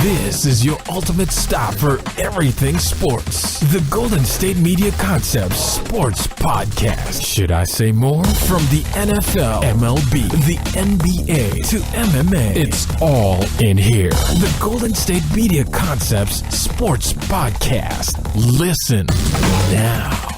This is your ultimate stop for everything sports. The Golden State Media Concepts Sports Podcast. Should I say more? From the NFL, MLB, the NBA to MMA, it's all in here. The Golden State Media Concepts Sports Podcast. Listen now.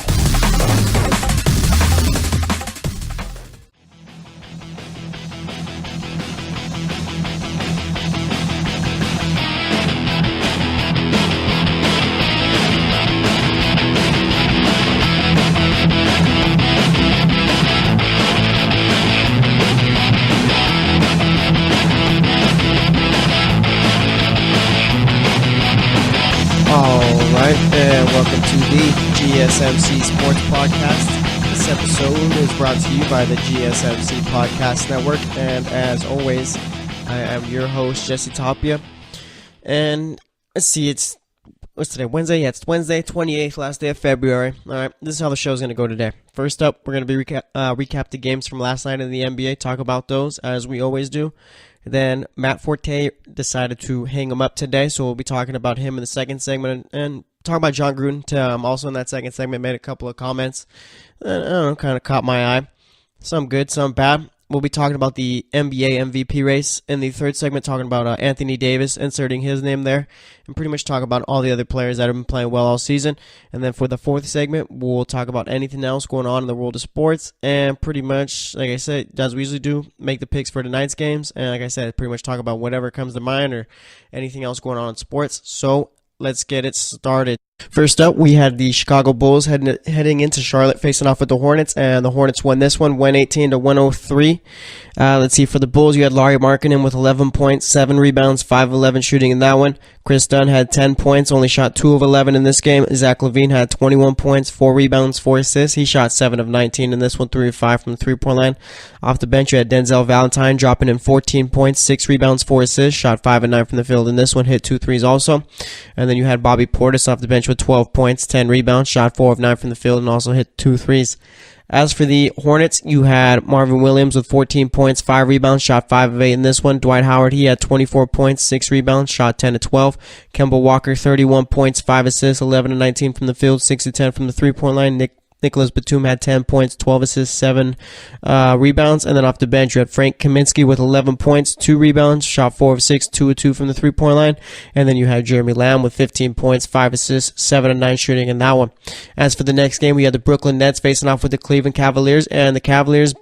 And welcome to the GSMC Sports Podcast. This episode is brought to you by the GSMC Podcast Network. And as always, I am your host, Jesse Tapia. And let's see, what's today? Wednesday? Yeah, it's Wednesday, 28th, last day of February. All right, this is how the show is going to go today. First up, we're going to be recap the games from last night in the NBA, talk about those as we always do. Then Matt Forte decided to hang him up today, so we'll be talking about him in the second segment and talk about Jon Gruden. Also in that second segment, made a couple of comments that, I don't know, kind of caught my eye. Some good, some bad. We'll be talking about the NBA MVP race in the third segment, talking about Anthony Davis, inserting his name there, and pretty much talk about all the other players that have been playing well all season. And then for the fourth segment, we'll talk about anything else going on in the world of sports, and pretty much, like I said, as we usually do, make the picks for tonight's games, and like I said, pretty much talk about whatever comes to mind or anything else going on in sports. So let's get it started. First up, we had the Chicago Bulls heading into Charlotte, facing off with the Hornets, and the Hornets won this one, 118-103. Let's see, for the Bulls, you had Lauri Markkanen with 11 points, 7 rebounds, 5 of 11 shooting in that one. Chris Dunn had 10 points, only shot 2 of 11 in this game. Zach LaVine had 21 points, 4 rebounds, 4 assists. He shot 7 of 19 in this one, 3 of 5 from the three-point line. Off the bench, you had Denzel Valentine dropping in 14 points, 6 rebounds, 4 assists, shot 5 of 9 from the field in this one, hit 2 threes also. And then you had Bobby Portis off the bench with 12 points, 10 rebounds, shot 4 of 9 from the field, and also hit 2 threes. As for the Hornets, you had Marvin Williams with 14 points, 5 rebounds, shot 5 of 8 in this one. Dwight Howard, he had 24 points, 6 rebounds, shot 10 of 12. Kemba Walker, 31 points, 5 assists, 11 of 19 from the field, 6 of 10 from the three-point line. Nicholas Batum had 10 points, 12 assists, 7 rebounds. And then off the bench, you had Frank Kaminsky with 11 points, 2 rebounds, shot 4 of 6, 2 of 2 from the three-point line. And then you had Jeremy Lamb with 15 points, 5 assists, 7 of 9 shooting in that one. As for the next game, we had the Brooklyn Nets facing off with the Cleveland Cavaliers. And the Cavaliers,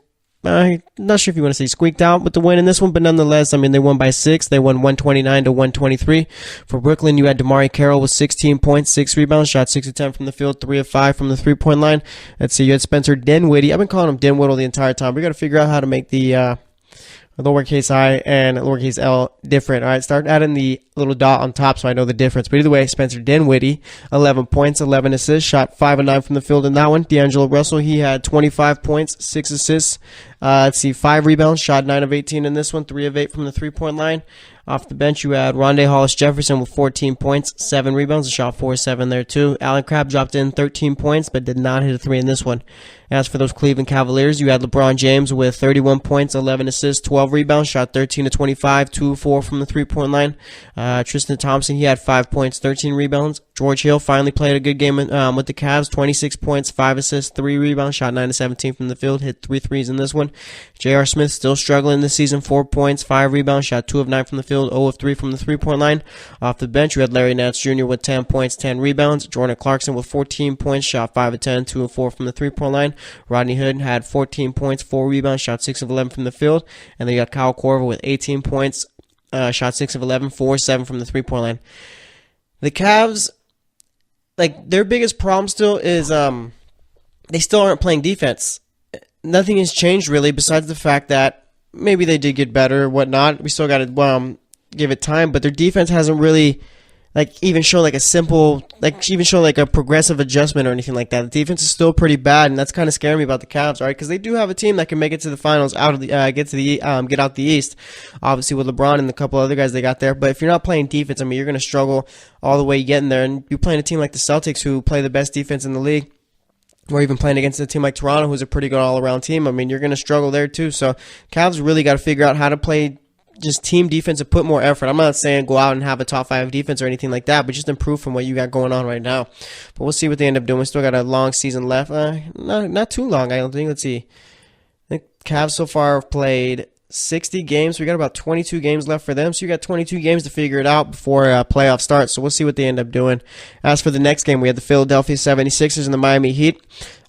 I'm not sure if you want to say squeaked out with the win in this one, but nonetheless, I mean, they won by 6. They won 129-123. For Brooklyn, you had DeMarre Carroll with 16 points, 6 rebounds, shot 6 of 10 from the field, 3 of 5 from the three-point line. Let's see, you had Spencer Dinwiddie. I've been calling him Dinwiddle the entire time. We got to figure out how to make the lowercase I and lowercase L different. All right, start adding the little dot on top so I know the difference. But either way, Spencer Dinwiddie, 11 points, 11 assists, shot 5 of 9 from the field in that one. D'Angelo Russell, he had 25 points, 6 assists. Let's see, 5 rebounds, shot 9 of 18 in this one, 3 of 8 from the three-point line. Off the bench, you had Rondé Hollis-Jefferson with 14 points, 7 rebounds, and shot 4 of 7 there too. Allen Crabbe dropped in 13 points, but did not hit a 3 in this one. As for those Cleveland Cavaliers, you had LeBron James with 31 points, 11 assists, 12 rebounds, shot 13 of 25, 2 of 4 from the three-point line. Tristan Thompson, he had 5 points, 13 rebounds. George Hill finally played a good game with the Cavs, 26 points, 5 assists, 3 rebounds, shot 9 of 17 from the field, hit 3 threes in this one. J.R. Smith still struggling this season, 4 points, 5 rebounds, shot 2 of 9 from the field, 0 of 3 from the three-point line. Off the bench, you had Larry Nance Jr. with 10 points, 10 rebounds. Jordan Clarkson with 14 points, shot 5 of 10, 2 of 4 from the three-point line. Rodney Hood had 14 points, 4 rebounds, shot 6 of 11 from the field. And then you got Kyle Korver with 18 points, shot 6 of 11, 4 of 7 from the three-point line. The Cavs, like, their biggest problem still is they still aren't playing defense. Nothing has changed really besides the fact that maybe they did get better or whatnot. We still got to give it time, but their defense hasn't really even show a progressive adjustment or anything like that. The defense is still pretty bad, and that's kind of scaring me about the Cavs, right? Because they do have a team that can make it to the finals, get out the East, obviously with LeBron and a couple other guys they got there. But if you're not playing defense, I mean, you're going to struggle all the way getting there. And you're playing a team like the Celtics, who play the best defense in the league, or even playing against a team like Toronto, who's a pretty good all-around team. I mean, you're going to struggle there too. So Cavs really got to figure out how to play just team defense and put more effort. I'm not saying go out and have a top 5 defense or anything like that, but just improve from what you got going on right now. But we'll see what they end up doing. We still got a long season left. Not too long, I don't think. Let's see. I think Cavs so far have played 60 games. We got about 22 games left for them. So you got 22 games to figure it out before playoff starts. So we'll see what they end up doing. As for the next game, we had the Philadelphia 76ers and the Miami Heat.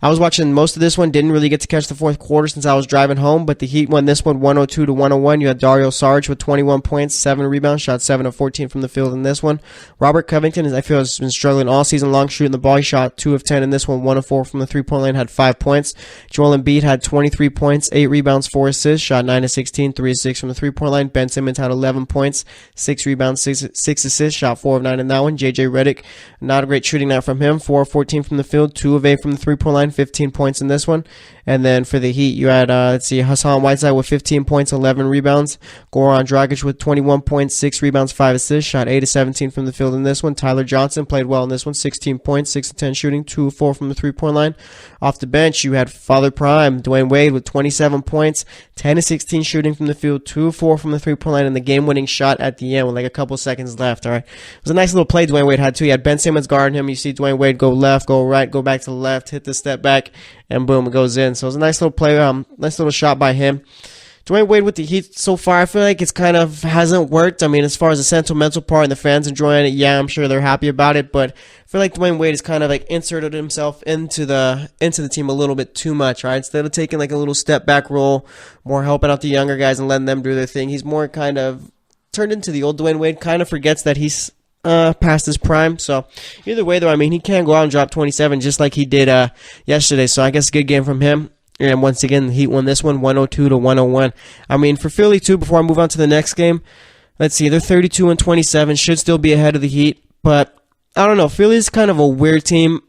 I was watching most of this one. Didn't really get to catch the fourth quarter since I was driving home, but the Heat won this one 102-101. You had Dario Saric with 21 points, 7 rebounds, shot 7 of 14 from the field in this one. Robert Covington, as I feel, has been struggling all season long shooting the ball. He shot 2 of 10 in this one, 1 of 4 from the three-point line, had 5 points. Joel Embiid had 23 points, 8 rebounds, 4 assists, shot 9 of 16, 3 of 6 from the three-point line. Ben Simmons had 11 points, 6 rebounds, 6 assists, shot 4 of 9 in that one. JJ Redick, not a great shooting night from him, 4 of 14 from the field, 2 of 8 from the three-point line, 15 points in this one. And then for the Heat, you had Hassan Whiteside with 15 points, 11 rebounds. Goran Dragic with 21 points, 6 rebounds, 5 assists, shot 8 of 17 from the field in this one. Tyler Johnson played well in this one, 16 points, 6 of 10 shooting, 2 of 4 from the three-point line. Off the bench, you had Father Prime, Dwayne Wade with 27 points, 10 of 16 shooting from the field, 2 of 4 from the three-point line, and the game-winning shot at the end with like a couple seconds left. All right, it was a nice little play Dwayne Wade had too. He had Ben Simmons guarding him. You see Dwayne Wade go left, go right, go back to the left, hit the step back, and boom, it goes in. So it was a nice little play, nice little shot by him. Dwayne Wade with the Heat so far, I feel like it's kind of hasn't worked. I mean, as far as the sentimental part and the fans enjoying it, yeah, I'm sure they're happy about it. But I feel like Dwayne Wade has kind of like inserted himself into the team a little bit too much, right? Instead of taking like a little step back role, more helping out the younger guys and letting them do their thing, he's more kind of turned into the old Dwayne Wade. Kind of forgets that he's past his prime. So either way, though, I mean, he can go out and drop 27 just like he did yesterday. So I guess a good game from him. And once again, the Heat won this one 102-101. I mean, for Philly, too, before I move on to the next game, let's see, they're 32-27, should still be ahead of the Heat. But I don't know, Philly's kind of a weird team.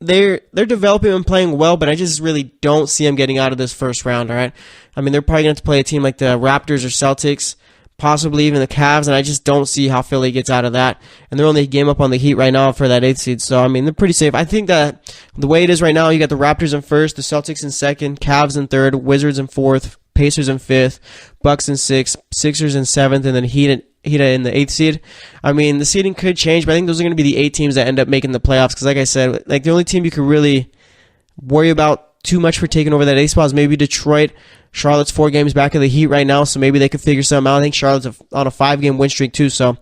They're developing and playing well, but I just really don't see them getting out of this first round, all right? I mean, they're probably going to have to play a team like the Raptors or Celtics, possibly even the Cavs, and I just don't see how Philly gets out of that. And they're only a game up on the Heat right now for that 8th seed, so I mean, they're pretty safe. I think that the way it is right now, you got the Raptors in first, the Celtics in second, Cavs in third, Wizards in fourth, Pacers in fifth, Bucks in sixth, Sixers in seventh, and then Heat in the 8th seed. I mean, the seeding could change, but I think those are going to be the 8 teams that end up making the playoffs, because like I said, like the only team you could really worry about too much for taking over that 8th spot is maybe Detroit. Charlotte's 4 games back of the Heat right now, so maybe they could figure something out. I think Charlotte's on a 5-game win streak too, so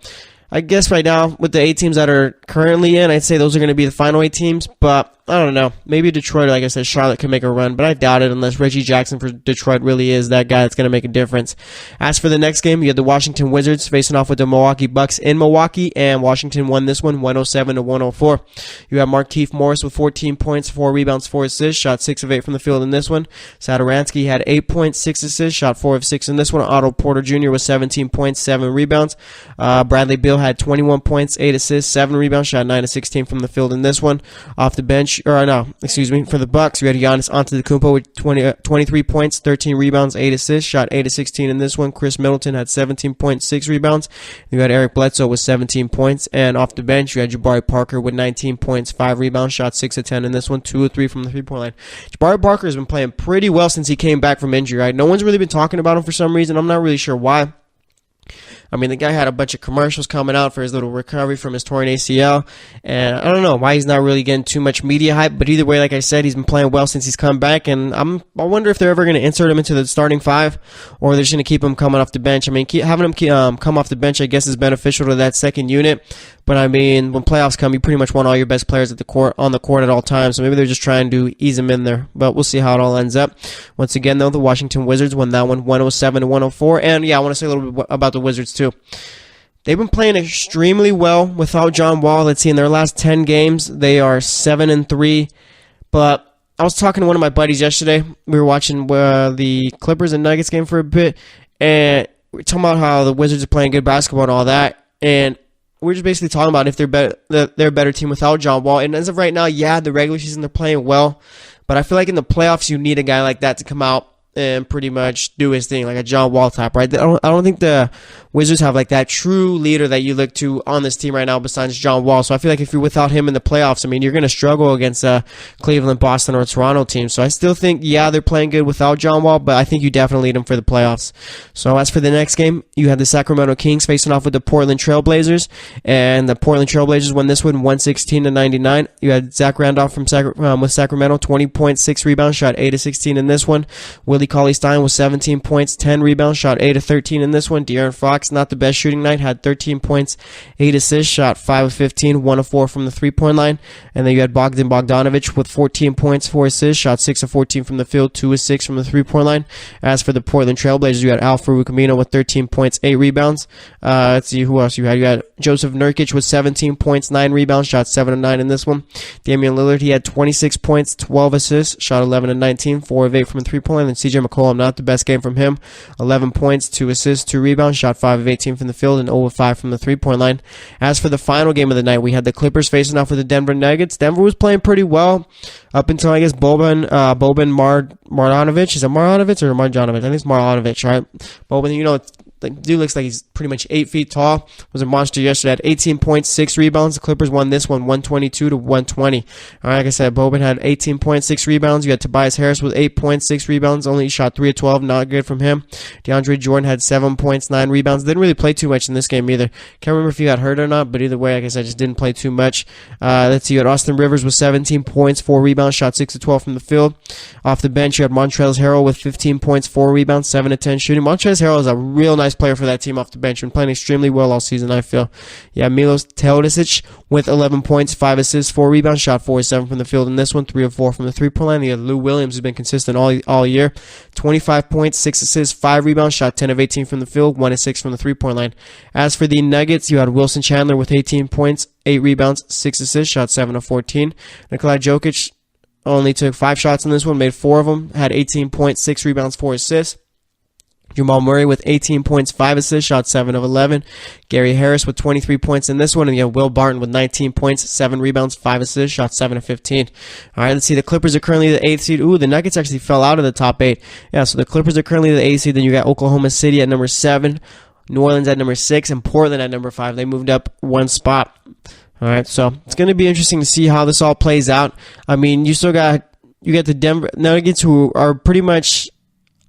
I guess right now with the 8 teams that are currently in, I'd say those are going to be the final 8 teams, but I don't know. Maybe Detroit, like I said, Charlotte can make a run, but I doubt it unless Reggie Jackson for Detroit really is that guy that's going to make a difference. As for the next game, you had the Washington Wizards facing off with the Milwaukee Bucks in Milwaukee, and Washington won this one 107-104. You have Markieff Morris with 14 points, 4 rebounds, 4 assists, shot 6 of 8 from the field in this one. Satoransky had 8 points, 6 assists, shot 4 of 6 in this one. Otto Porter Jr. with 17 points, 7 rebounds. Bradley Beal had 21 points, 8 assists, 7 rebounds, shot 9 of 16 from the field in this one. Off the bench, for the Bucks, we had Giannis Antetokounmpo with 23 points, 13 rebounds, 8 assists, shot 8 of 16 in this one. Chris Middleton had 17 points, 6 rebounds. You had Eric Bledsoe with 17 points, and off the bench, you had Jabari Parker with 19 points, 5 rebounds, shot 6 of 10 in this one, 2 of 3 from the three-point line. Jabari Parker has been playing pretty well since he came back from injury, right? No one's really been talking about him for some reason. I'm not really sure why. I mean, the guy had a bunch of commercials coming out for his little recovery from his torn ACL, and I don't know why he's not really getting too much media hype, but either way, like I said, he's been playing well since he's come back, and I wonder if they're ever going to insert him into the starting 5, or they're just going to keep him coming off the bench. I mean, having him come off the bench, I guess, is beneficial to that second unit, but I mean, when playoffs come, you pretty much want all your best players on the court at all times, so maybe they're just trying to ease him in there, but we'll see how it all ends up. Once again, though, the Washington Wizards won that one 107-104, and yeah, I want to say a little bit about the Wizards, too. They've been playing extremely well without John Wall. Let's see, in their last 10 games, they are 7-3. But I was talking to one of my buddies yesterday. We were watching the Clippers and Nuggets game for a bit, and we were talking about how the Wizards are playing good basketball and all that. And we're just basically talking about if they're a better team without John Wall. And as of right now, yeah, the regular season they're playing well. But I feel like in the playoffs, you need a guy like that to come out and pretty much do his thing, like a John Wall type, right? I don't think the Wizards have like that true leader that you look to on this team right now besides John Wall. So I feel like if you're without him in the playoffs, I mean, you're going to struggle against Cleveland, Boston, or Toronto team. So I still think, yeah, they're playing good without John Wall, but I think you definitely need him for the playoffs. So as for the next game, you had the Sacramento Kings facing off with the Portland Trailblazers, and the Portland Trailblazers won this one 116-99. You had Zach Randolph with Sacramento, 20 points, 6 rebounds, shot 8 of 16 in this one. Willie Cauley-Stein with 17 points, 10 rebounds, shot 8 of 13 in this one. De'Aaron Fox, not the best shooting night, had 13 points, 8 assists, shot 5 of 15, 1 of 4 from the three-point line. And then you had Bogdan Bogdanovic with 14 points, 4 assists, shot 6 of 14 from the field, 2 of 6 from the three-point line. As for the Portland Trailblazers, you had Al-Farouq Amino with 13 points, 8 rebounds. Let's see who else you had. You had Joseph Nurkic with 17 points, 9 rebounds, shot 7 of 9 in this one. Damian Lillard, he had 26 points, 12 assists, shot 11 of 19, 4 of 8 from the three-point line. And CJ McCollum, not the best game from him, 11 points, 2 assists, 2 rebounds, shot 5 of 18 from the field, and 0 of 5 from the three-point line. As for the final game of the night, we had the Clippers facing off with the Denver Nuggets. Denver was playing pretty well up until, I guess, Boban Marjanovic. Is it Marjanovic or Marjanovic? I think it's Marjanovic, right? Boban, you know, the dude looks like he's pretty much 8 feet tall. Was a monster yesterday. Had 18 points, 6 rebounds. The Clippers won this one 122-120. All right, like I said, Boban had 18 points, 6 rebounds. You had Tobias Harris with 8 points, 6 rebounds. Only shot 3 of 12. Not good from him. DeAndre Jordan had 7 points, 9 rebounds. Didn't really play too much in this game either. Can't remember if he got hurt or not, but either way, like I said, just didn't play too much. Let's see. You had Austin Rivers with 17 points, 4 rebounds. Shot 6 of 12 from the field. Off the bench, you had Montrezl Harrell with 15 points, 4 rebounds, 7 of 10 shooting. Montrezl Harrell is a real nice player for that team off the bench. Been playing extremely well all season, I feel. Yeah, Milos Teodosic with 11 points, 5 assists, 4 rebounds, shot 4 of 7 from the field in this one, 3 of 4 from the three-point line. You had Lou Williams, who's been consistent all year. 25 points, 6 assists, 5 rebounds, shot 10 of 18 from the field, 1 of 6 from the three-point line. As for the Nuggets, you had Wilson Chandler with 18 points, 8 rebounds, 6 assists, shot 7 of 14. Nikola Jokic only took 5 shots in this one, made 4 of them, had 18 points, 6 rebounds, 4 assists. Jamal Murray with 18 points, 5 assists, shot 7 of 11. Gary Harris with 23 points in this one. And you have Will Barton with 19 points, 7 rebounds, 5 assists, shot 7 of 15. All right, let's see. The Clippers are currently the 8th seed. Ooh, the Nuggets actually fell out of the top 8. Yeah, so the Clippers are currently the 8th seed. Then you got Oklahoma City at number 7, New Orleans at number 6, and Portland at number 5. They moved up 1 spot. All right, so it's going to be interesting to see how this all plays out. I mean, you got the Denver Nuggets, who are pretty much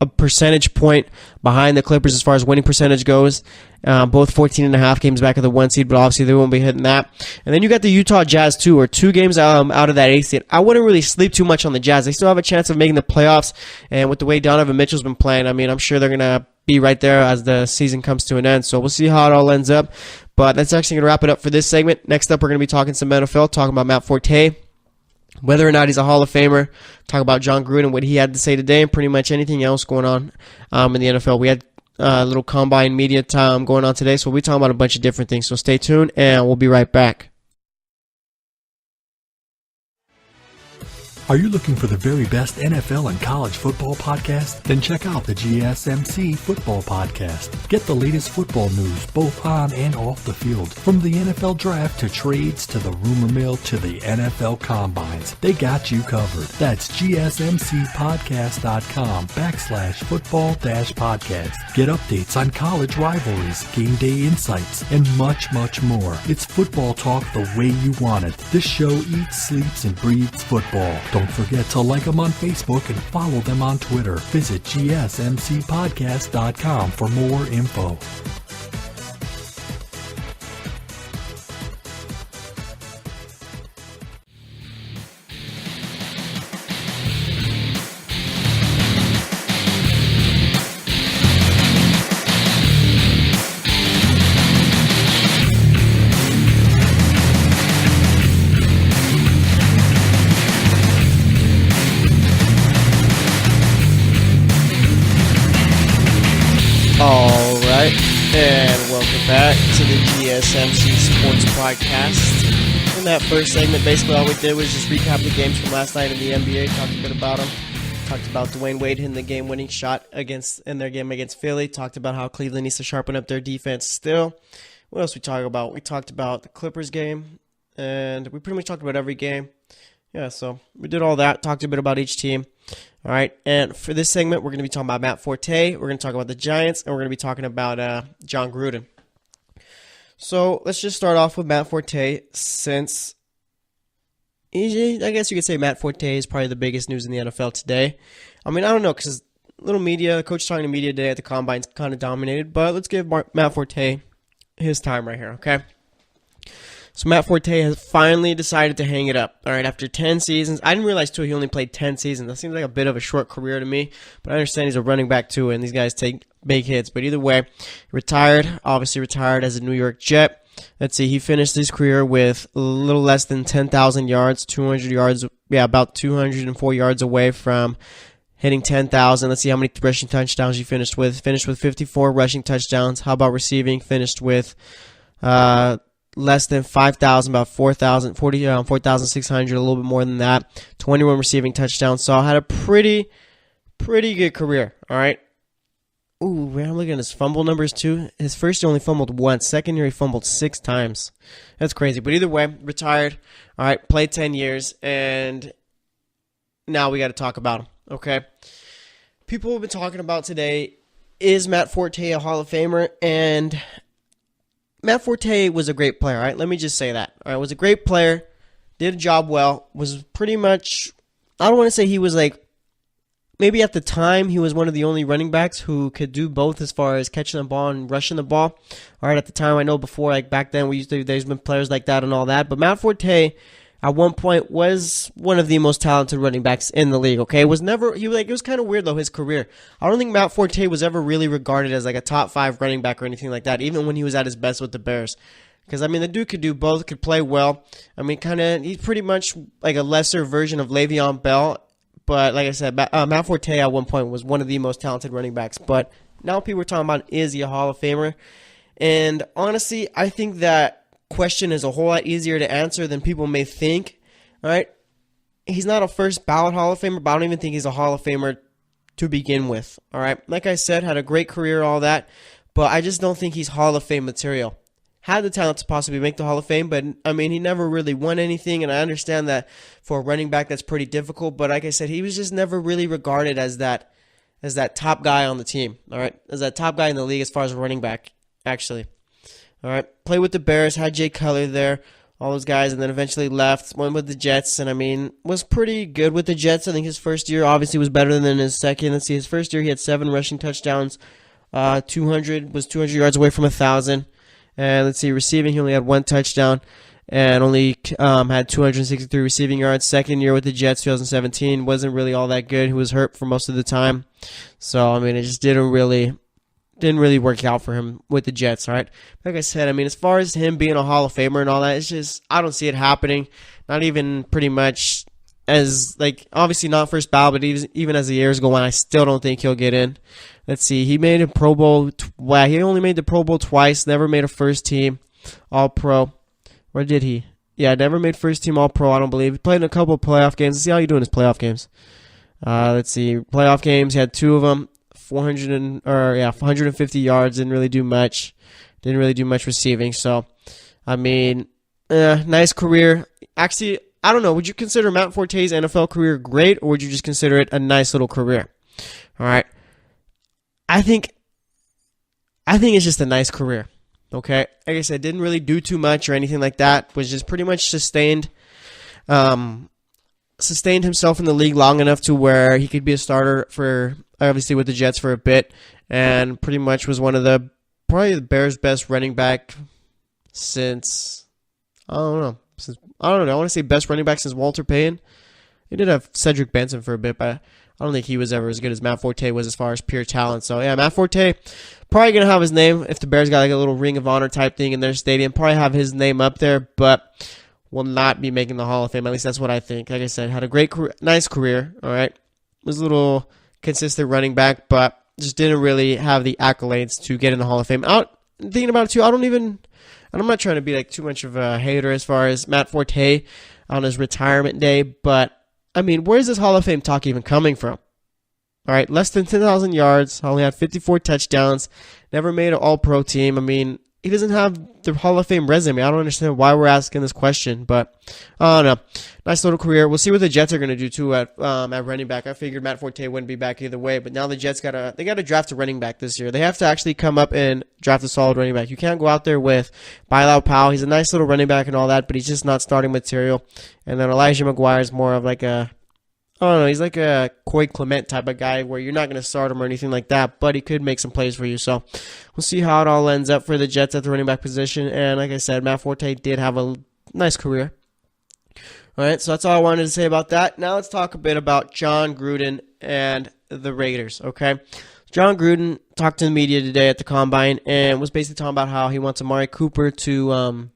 a percentage point behind the Clippers as far as winning percentage goes. Both 14.5 games back of the 1 seed, but obviously they won't be hitting that. And then you got the Utah Jazz too, or 2 games out of that 8th seed. I wouldn't really sleep too much on the Jazz. They still have a chance of making the playoffs, and with the way Donovan Mitchell's been playing, I mean, I'm sure they're going to be right there as the season comes to an end. So we'll see how it all ends up. But that's actually going to wrap it up for this segment. Next up, we're going to be talking some NFL, talking about Matt Forte, whether or not he's a Hall of Famer, talk about Jon Gruden, what he had to say today, and pretty much anything else going on in the NFL. We had a little combine media time going on today, so we'll be talking about a bunch of different things. So stay tuned, and we'll be right back. Are you looking for the very best NFL and college football podcast? Then check out the GSMC Football Podcast. Get the latest football news both on and off the field. From the NFL Draft to trades to the rumor mill to the NFL Combines, they got you covered. That's GSMCpodcast.com/football-podcast. Get updates on college rivalries, game day insights, and much, much more. It's football talk the way you want it. This show eats, sleeps, and breathes football. Don't forget to like them on Facebook and follow them on Twitter. Visit GSMCpodcast.com for more info. Alright, and welcome back to the GSMC Sports Podcast. In that first segment, basically all we did was just recap the games from last night in the NBA, talked a bit about them. Talked about Dwayne Wade hitting the game-winning shot in their game against Philly. Talked about how Cleveland needs to sharpen up their defense still. What else we talk about? We talked about the Clippers game, and we pretty much talked about every game. Yeah, so we did all that, talked a bit about each team. All right, and for this segment, we're going to be talking about Matt Forte, we're going to talk about the Giants, and we're going to be talking about Jon Gruden. So let's just start off with Matt Forte, since I guess you could say Matt Forte is probably the biggest news in the NFL today. I mean, I don't know, because little media, coach talking to media today at the Combine's kind of dominated, but let's give Matt Forte his time right here, okay? So Matt Forte has finally decided to hang it up. All right, after 10 seasons. I didn't realize, too, he only played 10 seasons. That seems like a bit of a short career to me, but I understand he's a running back, too, and these guys take big hits. But either way, obviously retired as a New York Jet. Let's see, he finished his career with a little less than 10,000 yards, 200 yards, about 204 yards away from hitting 10,000. Let's see how many rushing touchdowns he finished with. Finished with 54 rushing touchdowns. How about receiving? Finished with less than 5,000, about 4,600, a little bit more than that. 21 receiving touchdowns. So I had a pretty good career. All right. Ooh, man, I'm looking at his fumble numbers too. His first year only fumbled once. Second year he fumbled 6 times. That's crazy. But either way, retired. All right, played 10 years, and now we got to talk about him. Okay. People have been talking about today, is Matt Forte a Hall of Famer? And Matt Forte was a great player, all right? Let me just say that. All right, was a great player, did a job well, was pretty much, I don't want to say he was like, maybe at the time he was one of the only running backs who could do both as far as catching the ball and rushing the ball. All right, at the time, I know before, like back then, there's been players like that and all that, but Matt Forte at one point was one of the most talented running backs in the league, okay? It was kind of weird, though, his career. I don't think Matt Forte was ever really regarded as like a top 5 running back or anything like that, even when he was at his best with the Bears. Because, I mean, the dude could do both, could play well. I mean, he's pretty much like a lesser version of Le'Veon Bell. But, like I said, Matt Forte at one point was one of the most talented running backs. But now people are talking about, is he a Hall of Famer? And honestly, I think that question is a whole lot easier to answer than people may think. All right, he's not a first ballot Hall of Famer, but I don't even think he's a Hall of Famer to begin with. All right, like I said, had a great career, all that, but I just don't think he's Hall of Fame material. Had the talent to possibly make the Hall of Fame, but I mean, he never really won anything, and I understand that for a running back that's pretty difficult. But like I said, he was just never really regarded as that top guy on the team. All right, as that top guy in the league as far as a running back, actually. All right, played with the Bears, had Jay Cutler there, all those guys, and then eventually left, went with the Jets, and I mean, was pretty good with the Jets. I think his first year obviously was better than his second. Let's see, his first year he had 7 rushing touchdowns, 200 yards away from 1,000. And let's see, receiving, he only had 1 touchdown and only had 263 receiving yards. Second year with the Jets, 2017, wasn't really all that good. He was hurt for most of the time. So, I mean, it just didn't really work out for him with the Jets, all right? Like I said, I mean, as far as him being a Hall of Famer and all that, it's just, I don't see it happening. Not even pretty much as, like, obviously not first ballot, but even as the years go on, I still don't think he'll get in. Let's see, he made a Pro Bowl, he only made the Pro Bowl twice, never made a first team All-Pro. Or did he? Yeah, never made first team All-Pro, I don't believe. He played in a couple of playoff games. Let's see how you do in his playoff games. Let's see, playoff games, he had 2 of them. 450 yards, didn't really do much receiving. So, I mean, nice career. Actually, I don't know. Would you consider Matt Forte's NFL career great, or would you just consider it a nice little career? All right. I think it's just a nice career. Okay. Like I said, didn't really do too much or anything like that. Was just pretty much sustained himself in the league long enough to where he could be a starter for, obviously, with the Jets for a bit, and pretty much was one of probably the Bears' best running back since, I don't know. I want to say best running back since Walter Payton. He did have Cedric Benson for a bit, but I don't think he was ever as good as Matt Forte was as far as pure talent. So, yeah, Matt Forte, probably going to have his name, if the Bears got like a little Ring of Honor type thing in their stadium, probably have his name up there, but will not be making the Hall of Fame. At least that's what I think. Like I said, had a great career, nice career, all right? Was a little consistent running back, but just didn't really have the accolades to get in the Hall of Fame. Thinking about it, too, I'm not trying to be like too much of a hater as far as Matt Forte on his retirement day, but I mean, where's this Hall of Fame talk even coming from? All right, less than 10,000 yards, only had 54 touchdowns, never made an All-Pro team. I mean, he doesn't have the Hall of Fame resume. I don't understand why we're asking this question, but I don't know. Nice little career. We'll see what the Jets are going to do too at running back. I figured Matt Forte wouldn't be back either way, but now the Jets gotta draft a running back this year. They have to actually come up and draft a solid running back. You can't go out there with Bilal Powell. He's a nice little running back and all that, but he's just not starting material. And then Elijah McGuire is more of like a, I don't know, he's like a Corey Clement type of guy where you're not going to start him or anything like that, but he could make some plays for you. So we'll see how it all ends up for the Jets at the running back position. And like I said, Matt Forte did have a nice career. All right, so that's all I wanted to say about that. Now let's talk a bit about Jon Gruden and the Raiders, okay? Jon Gruden talked to the media today at the Combine and was basically talking about how he wants Amari Cooper to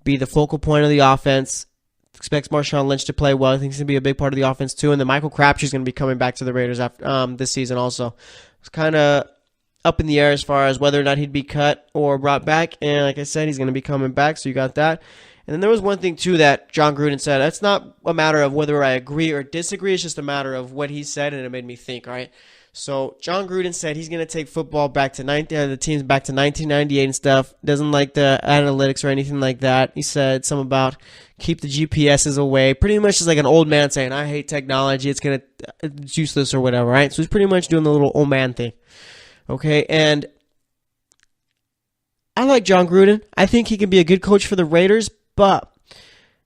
be the focal point of the offense. Expects Marshawn Lynch to play well. I think he's going to be a big part of the offense too. And then Michael Crabtree's going to be coming back to the Raiders after this season also. It's kind of up in the air as far as whether or not he'd be cut or brought back. And like I said, he's going to be coming back, so you got that. And then there was one thing too that Jon Gruden said. That's not a matter of whether I agree or disagree. It's just a matter of what he said, and it made me think, all right? So Jon Gruden said he's going to take football back to the teams back to 1998 and stuff. Doesn't like the analytics or anything like that. He said something about keep the GPSs away. Pretty much just like an old man saying, I hate technology. It's useless or whatever, right? So he's pretty much doing the little old man thing. Okay, and I like Jon Gruden. I think he can be a good coach for the Raiders, but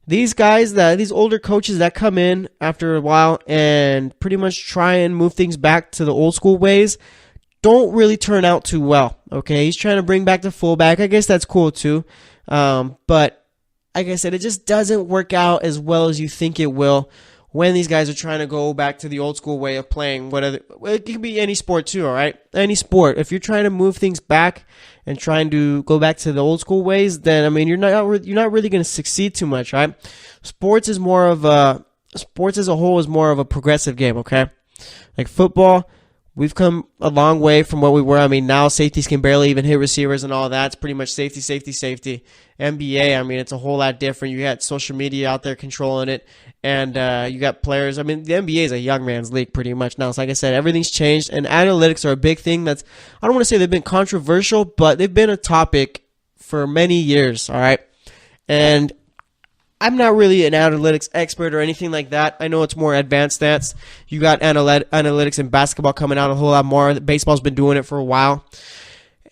these guys, these older coaches that come in after a while and pretty much try and move things back to the old school ways don't really turn out too well. Okay, he's trying to bring back the fullback. I guess that's cool too. But like I said, it just doesn't work out as well as you think it will when these guys are trying to go back to the old school way of playing. It can be any sport too, all right? Any sport. If you're trying to move things back and trying to go back to the old school ways, then I mean you're not really going to succeed too much, right? Sports as a whole is more of a progressive game, okay? Like football, we've come a long way from what we were. I mean, now safeties can barely even hit receivers and all that. It's pretty much safety, safety, safety. NBA, I mean, it's a whole lot different. You got social media out there controlling it, and you got players. I mean, the NBA is a young man's league pretty much now. So like I said, everything's changed, and analytics are a big thing. I don't want to say they've been controversial, but they've been a topic for many years, all right? And I'm not really an analytics expert or anything like that. I know it's more advanced stats. You got analytics in basketball coming out a whole lot more. Baseball's been doing it for a while.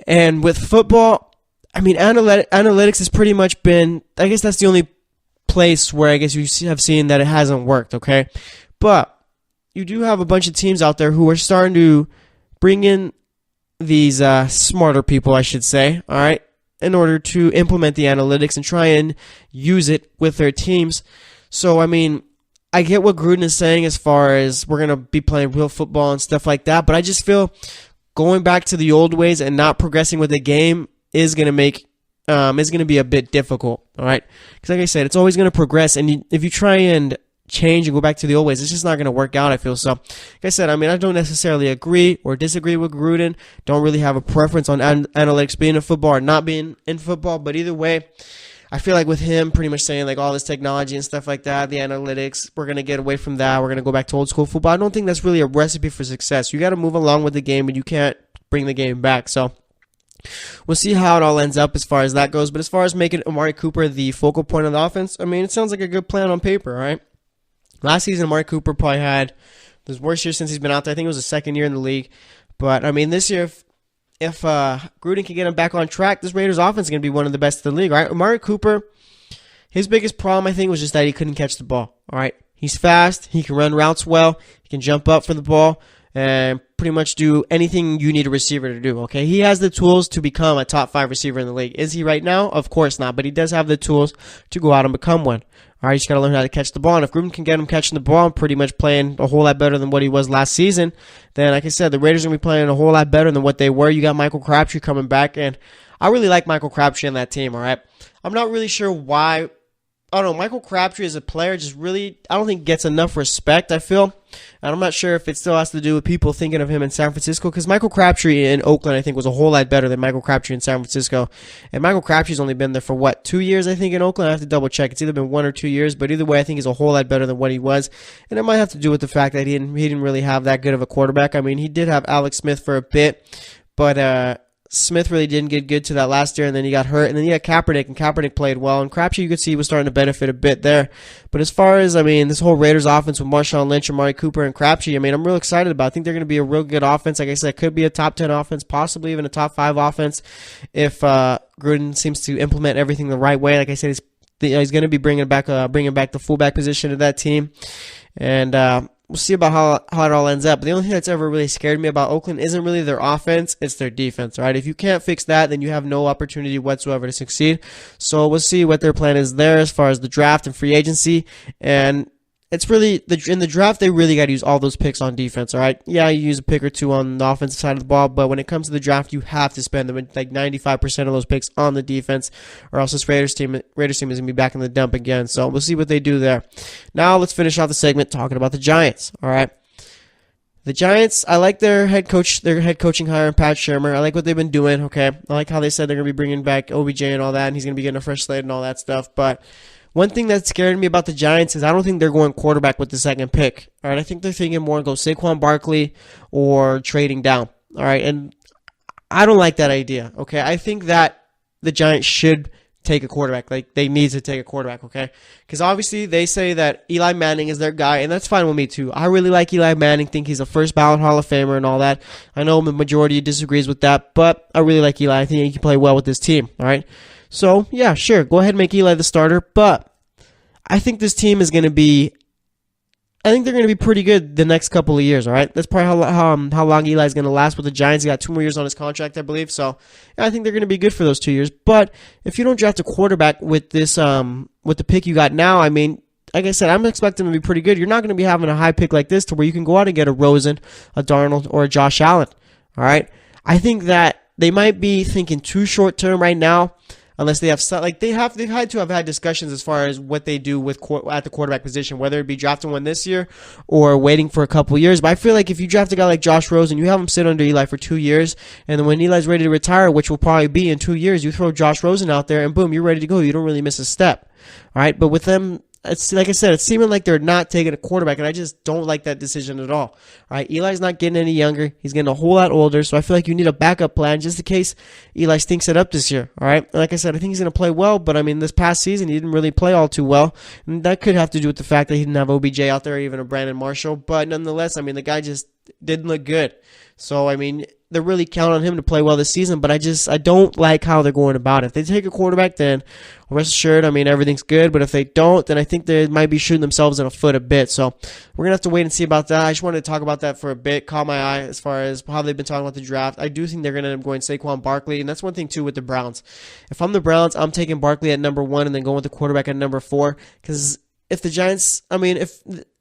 And with football, I mean, analytics has pretty much been, I guess that's the only place where I guess you have seen that it hasn't worked, okay? But you do have a bunch of teams out there who are starting to bring in these smarter people, I should say, all right, in order to implement the analytics and try and use it with their teams. So, I mean, I get what Gruden is saying as far as we're going to be playing real football and stuff like that, but I just feel going back to the old ways and not progressing with the game is going to be a bit difficult, all right? Because like I said, it's always going to progress, and if you try and change and go back to the old ways, it's just not going to work out, I feel. So, like I said, I mean, I don't necessarily agree or disagree with Gruden. Don't really have a preference on analytics being in football or not being in football, but either way, I feel like with him pretty much saying like all this technology and stuff like that, the analytics, we're going to get away from that. We're going to go back to old school football. I don't think that's really a recipe for success. You got to move along with the game, and you can't bring the game back. So we'll see how it all ends up as far as that goes. But as far as making Amari Cooper the focal point of the offense, I mean, it sounds like a good plan on paper, right? Last season, Amari Cooper probably had his worst year since he's been out there. I think it was his second year in the league. But, I mean, this year, if Gruden can get him back on track, this Raiders offense is going to be one of the best in the league, right? Amari Cooper, his biggest problem, I think, was just that he couldn't catch the ball, all right? He's fast. He can run routes well. He can jump up for the ball and pretty much do anything you need a receiver to do, okay? He has the tools to become a top 5 receiver in the league. Is he right now? Of course not, but he does have the tools to go out and become one. All right, you just got to learn how to catch the ball. And if Gruden can get him catching the ball and pretty much playing a whole lot better than what he was last season, then, like I said, the Raiders are going to be playing a whole lot better than what they were. You got Michael Crabtree coming back, and I really like Michael Crabtree on that team, all right? I'm not really sure why. I don't know, Michael Crabtree as a player just really, I don't think gets enough respect, I feel. And I'm not sure if it still has to do with people thinking of him in San Francisco, because Michael Crabtree in Oakland, I think, was a whole lot better than Michael Crabtree in San Francisco. And Michael Crabtree's only been there for, 2 years, I think, in Oakland? I have to double check. It's either been 1 or 2 years, but either way, I think he's a whole lot better than what he was. And it might have to do with the fact that he didn't really have that good of a quarterback. I mean, he did have Alex Smith for a bit, but Smith really didn't get good to that last year, and then he got hurt, and then you got Kaepernick, and Kaepernick played well, and Crabtree, you could see he was starting to benefit a bit there. But as far as, this whole Raiders offense with Marshawn Lynch, Amari Cooper, and Crabtree, I'm real excited about it. I think they're going to be a real good offense. Like I said, it could be a top 10 offense, possibly even a top 5 offense if Gruden seems to implement everything the right way. Like I said, he's going to be bringing back the fullback position to that team, and we'll see about how it all ends up. But the only thing that's ever really scared me about Oakland isn't really their offense, it's their defense, right? If you can't fix that, then you have no opportunity whatsoever to succeed. So we'll see what their plan is there as far as the draft and free agency. And it's really, in the draft, they really got to use all those picks on defense, all right? Yeah, you use a pick or two on the offensive side of the ball, but when it comes to the draft, you have to spend them like 95% of those picks on the defense, or else this Raiders team is going to be back in the dump again. So we'll see what they do there. Now let's finish off the segment talking about the Giants, all right? The Giants, I like their head coaching hire, Pat Shurmur. I like what they've been doing, okay? I like how they said they're going to be bringing back OBJ and all that, and he's going to be getting a fresh slate and all that stuff, but one thing that's scaring me about the Giants is I don't think they're going quarterback with the second pick. All right, I think they're thinking more go Saquon Barkley or trading down. All right, and I don't like that idea. Okay, I think that the Giants should take a quarterback. Like, they need to take a quarterback. Okay, because obviously they say that Eli Manning is their guy, and that's fine with me too. I really like Eli Manning. Think he's a first ballot Hall of Famer and all that. I know the majority disagrees with that, but I really like Eli. I think he can play well with this team. All right. So, yeah, sure, go ahead and make Eli the starter, but I think this team is going to be, I think they're going to be pretty good the next couple of years, all right? That's probably how long Eli's going to last with the Giants. He got 2 more years on his contract, I believe, so yeah, I think they're going to be good for those 2 years. But if you don't draft a quarterback with this, with the pick you got now, like I said, I'm expecting them to be pretty good. You're not going to be having a high pick like this to where you can go out and get a Rosen, a Darnold, or a Josh Allen, all right? I think that they might be thinking too short term right now, unless they have they've had to have had discussions as far as what they do with at the quarterback position, whether it be drafting one this year or waiting for a couple years. But I feel like if you draft a guy like Josh Rosen, you have him sit under Eli for 2 years, and then when Eli's ready to retire, which will probably be in 2 years, you throw Josh Rosen out there, and boom, you're ready to go. You don't really miss a step. All right, but with them, it's like I said, it's seeming like they're not taking a quarterback, and I just don't like that decision at all. All right, Eli's not getting any younger. He's getting a whole lot older, so I feel like you need a backup plan just in case Eli stinks it up this year. All right, like I said, I think he's going to play well, but this past season he didn't really play all too well, and that could have to do with the fact that he didn't have OBJ out there, or even a Brandon Marshall. But nonetheless, the guy just didn't look good. So they're really counting on him to play well this season, but I don't like how they're going about it. If they take a quarterback, then rest assured, everything's good. But if they don't, then I think they might be shooting themselves in the foot a bit. So we're going to have to wait and see about that. I just wanted to talk about that for a bit, caught my eye as far as how they've been talking about the draft. I do think they're going to end up going Saquon Barkley, and that's one thing too with the Browns. If I'm the Browns, I'm taking Barkley at number 1 and then going with the quarterback at number 4, because if the Giants,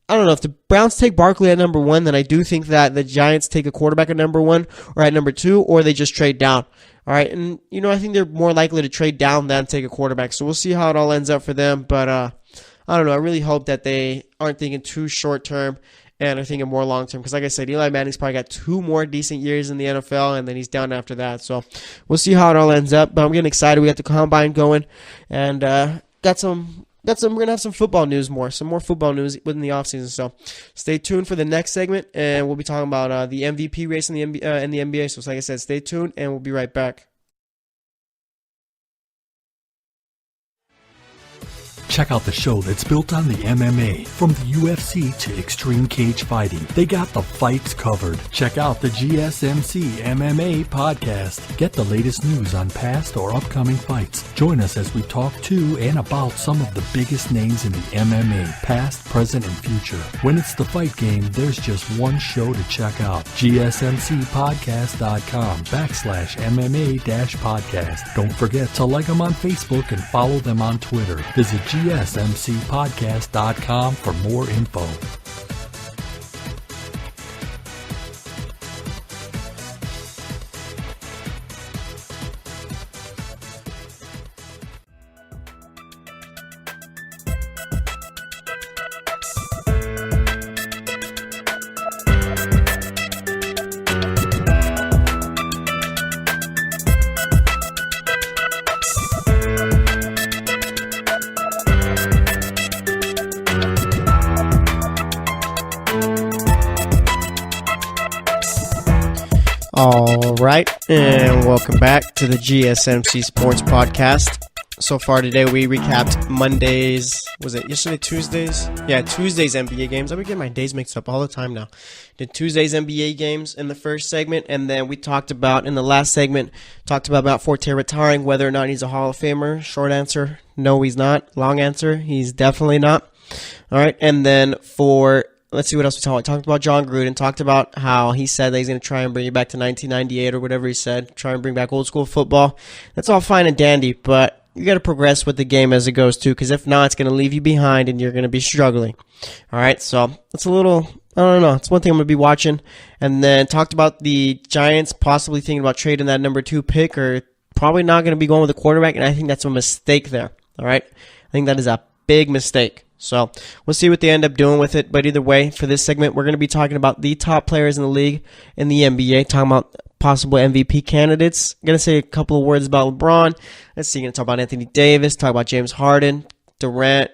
I don't know, if the Browns take Barkley at number 1, then I do think that the Giants take a quarterback at number 1 or at number 2, or they just trade down. All right, and I think they're more likely to trade down than take a quarterback. So we'll see how it all ends up for them. But I don't know. I really hope that they aren't thinking too short term and are thinking more long term. Because like I said, Eli Manning's probably got 2 more decent years in the NFL, and then he's down after that. So we'll see how it all ends up. But I'm getting excited. We got the combine going, and we're going to have some football news some more football news within the offseason. So stay tuned for the next segment, and we'll be talking about the MVP race in the NBA. So like I said, stay tuned, and we'll be right back. Check out the show that's built on the MMA. From the UFC to extreme cage fighting, they got the fights covered. Check out the GSMC MMA podcast. Get the latest news on past or upcoming fights. Join us as we talk to and about some of the biggest names in the MMA, past, present, and future. When it's the fight game, there's just one show to check out. GSMCpodcast.com/MMA-podcast. Don't forget to like them on Facebook and follow them on Twitter. Visit GSMCpodcast.com for more info. All right, and welcome back to the GSMC Sports Podcast. So far today, we recapped Monday's, was it yesterday, Tuesdays? Yeah, Tuesday's NBA games. I'm getting my days mixed up all the time now. Did Tuesday's NBA games in the first segment, and then we talked about, in the last segment, talked about Matt Forte retiring, whether or not he's a Hall of Famer. Short answer, no, he's not. Long answer, he's definitely not. All right, and then let's see what else we talked about. Talked about Jon Gruden. Talked about how he said that he's going to try and bring it back to 1998 or whatever he said. Try and bring back old school football. That's all fine and dandy, but you got to progress with the game as it goes too, because if not, it's going to leave you behind and you're going to be struggling. All right, so it's a little, I don't know. It's one thing I'm going to be watching. And then talked about the Giants possibly thinking about trading that number 2 pick, or probably not going to be going with the quarterback, and I think that's a mistake there. All right, I think that is a big mistake. So we'll see what they end up doing with it. But either way, for this segment, we're going to be talking about the top players in the league in the NBA, talking about possible MVP candidates. I'm going to say a couple of words about LeBron. Let's see, going to talk about Anthony Davis, talk about James Harden, Durant,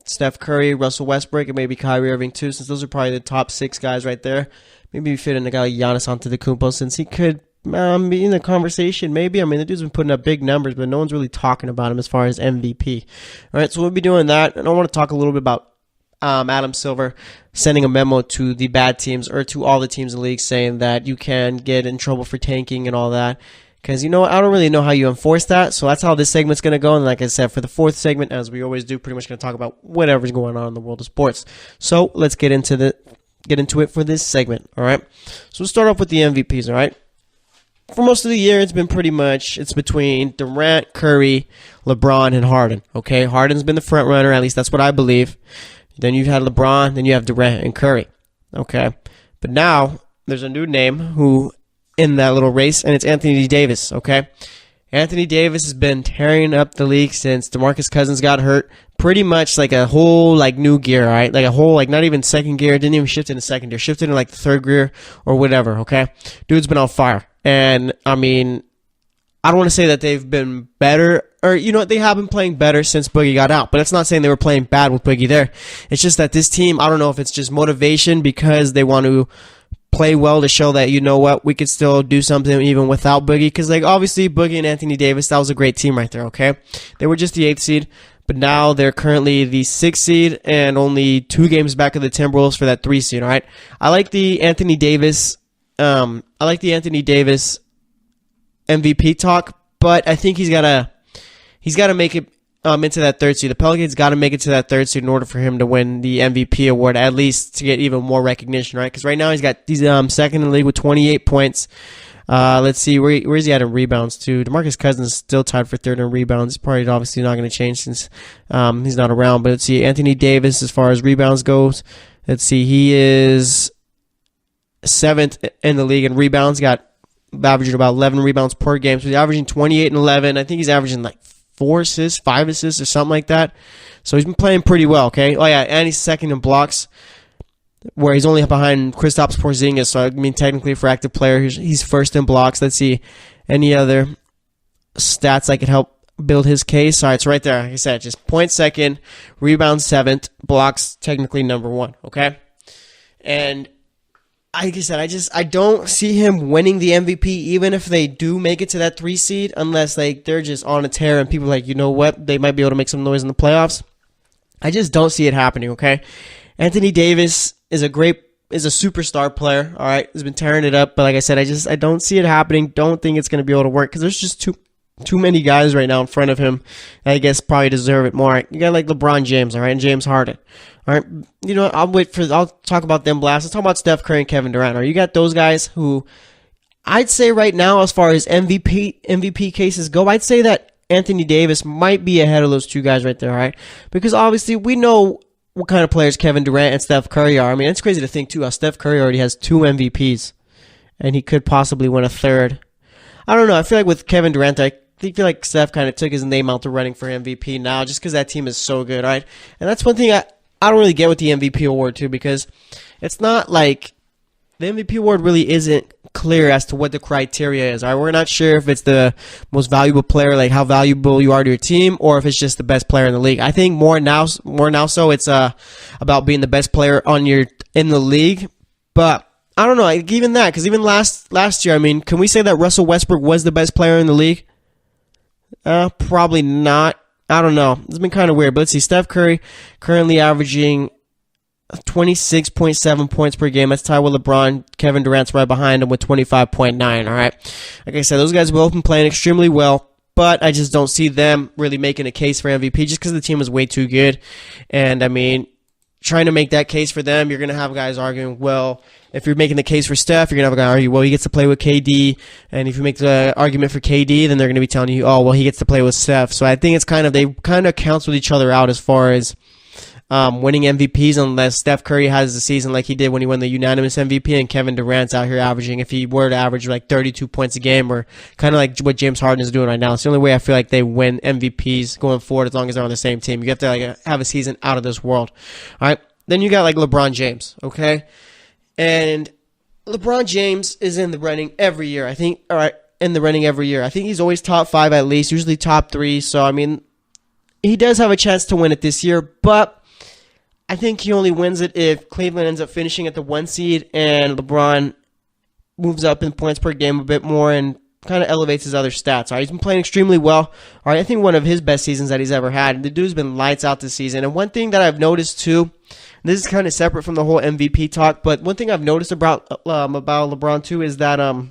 Steph Curry, Russell Westbrook, and maybe Kyrie Irving too, since those are probably the top 6 guys right there. Maybe we fit in a guy like Giannis Antetokounmpo, since he could be in the conversation, maybe. I mean, the dude's been putting up big numbers, but no one's really talking about him as far as MVP. All right, so we'll be doing that. And I want to talk a little bit about Adam Silver sending a memo to the bad teams, or to all the teams in the league, saying that you can get in trouble for tanking and all that. Because, I don't really know how you enforce that. So that's how this segment's going to go. And like I said, for the 4th segment, as we always do, pretty much going to talk about whatever's going on in the world of sports. So let's get into it for this segment. All right, so we'll start off with the MVPs. All right. For most of the year, it's been it's between Durant, Curry, LeBron, and Harden. Okay, Harden's been the front runner, at least that's what I believe. Then you've had LeBron, then you have Durant and Curry. Okay, but now there's a new name who in that little race, and it's Anthony Davis. Okay, Anthony Davis has been tearing up the league since DeMarcus Cousins got hurt. Pretty much like a whole new gear, right? Like a whole not even second gear, didn't even shift into second gear, shifted into the 3rd gear or whatever. Okay, dude's been on fire. And, I mean, I don't want to say that they've been better, or, they have been playing better since Boogie got out. But it's not saying they were playing bad with Boogie there. It's just that this team, I don't know if it's just motivation because they want to play well to show that, we could still do something even without Boogie. Because, obviously, Boogie and Anthony Davis, that was a great team right there, okay? They were just the 8th seed. But now they're currently the 6th seed and only 2 games back of the Timberwolves for that 3 seed, all right? I like the Anthony Davis MVP talk, but I think he's got to make it into that 3rd seed. The Pelicans got to make it to that 3rd seed in order for him to win the MVP award, at least to get even more recognition, right? Because right now he's 2nd in the league with 28 points. Let's see, where is he at in rebounds too? DeMarcus Cousins is still tied for 3rd in rebounds. Probably obviously not going to change since he's not around. But let's see, Anthony Davis, as far as rebounds goes, let's see, he is 7th in the league in rebounds. Got averaging about 11 rebounds per game. So he's averaging 28 and 11. I think he's averaging 4 assists, 5 assists, or something like that. So he's been playing pretty well, okay? Oh, yeah, and he's 2nd in blocks, where he's only behind Kristaps Porzingis. So, I mean, technically for active player, he's 1st in blocks. Let's see any other stats I could help build his case. All right, so right there, like I said, just points 2nd, rebounds 7th, blocks technically number 1, okay? And like I said, I don't see him winning the MVP, even if they do make it to that 3 seed, unless they're just on a tear and people are like, you know what, they might be able to make some noise in the playoffs. I just don't see it happening, okay? Anthony Davis is a superstar player, all right? He's been tearing it up, but like I said, I don't see it happening. Don't think it's going to be able to work because there's just too many guys right now in front of him that I guess probably deserve it more. You got LeBron James, all right, and James Harden. All right, I'll talk about them last. Let's talk about Steph Curry and Kevin Durant. All right, you got those guys who I'd say right now, as far as MVP cases go, I'd say that Anthony Davis might be ahead of those 2 guys right there, all right? Because obviously we know what kind of players Kevin Durant and Steph Curry are. I mean, it's crazy to think too how Steph Curry already has 2 MVPs, and he could possibly win a 3rd. I don't know. I feel like with Kevin Durant, I feel like Steph kind of took his name out the running for MVP now, just because that team is so good, right? And that's one thing I don't really get with the MVP award too, because it's not like the MVP award really isn't clear as to what the criteria is. All right, we're not sure if it's the most valuable player, like how valuable you are to your team, or if it's just the best player in the league. I think more now so it's about being the best player in the league. But I don't know. Even that, because even last year, I mean, can we say that Russell Westbrook was the best player in the league? Probably not. I don't know. It's been kind of weird. But let's see. Steph Curry currently averaging 26.7 points per game. That's tied with LeBron. Kevin Durant's right behind him with 25.9. All right. Like I said, those guys have both been playing extremely well, but I just don't see them really making a case for MVP just because the team is way too good. And, I mean, trying to make that case for them, you're going to have guys arguing, well, if you're making the case for Steph, you're going to have a guy argue, well, he gets to play with KD. And if you make the argument for KD, then they're going to be telling you, oh, well, he gets to play with Steph. So I think they kind of cancel each other out as far as winning MVPs, unless Steph Curry has the season like he did when he won the unanimous MVP, and Kevin Durant's out here averaging, if he were to average like 32 points a game, or kind of like what James Harden is doing right now. It's the only way I feel like they win MVPs going forward, as long as they're on the same team. You have to like have a season out of this world. All right. Then you got like LeBron James, okay? And LeBron James is in the running every year. I think, all right, in the running every year. I think he's always top 5 at least, usually top 3. So, I mean, he does have a chance to win it this year, but I think he only wins it if Cleveland ends up finishing at the 1 seed and LeBron moves up in points per game a bit more and kind of elevates his other stats. All right, he's been playing extremely well. All right, I think one of his best seasons that he's ever had. The dude's been lights out this season. And one thing that I've noticed too, this is kind of separate from the whole MVP talk, but one thing I've noticed about LeBron too is that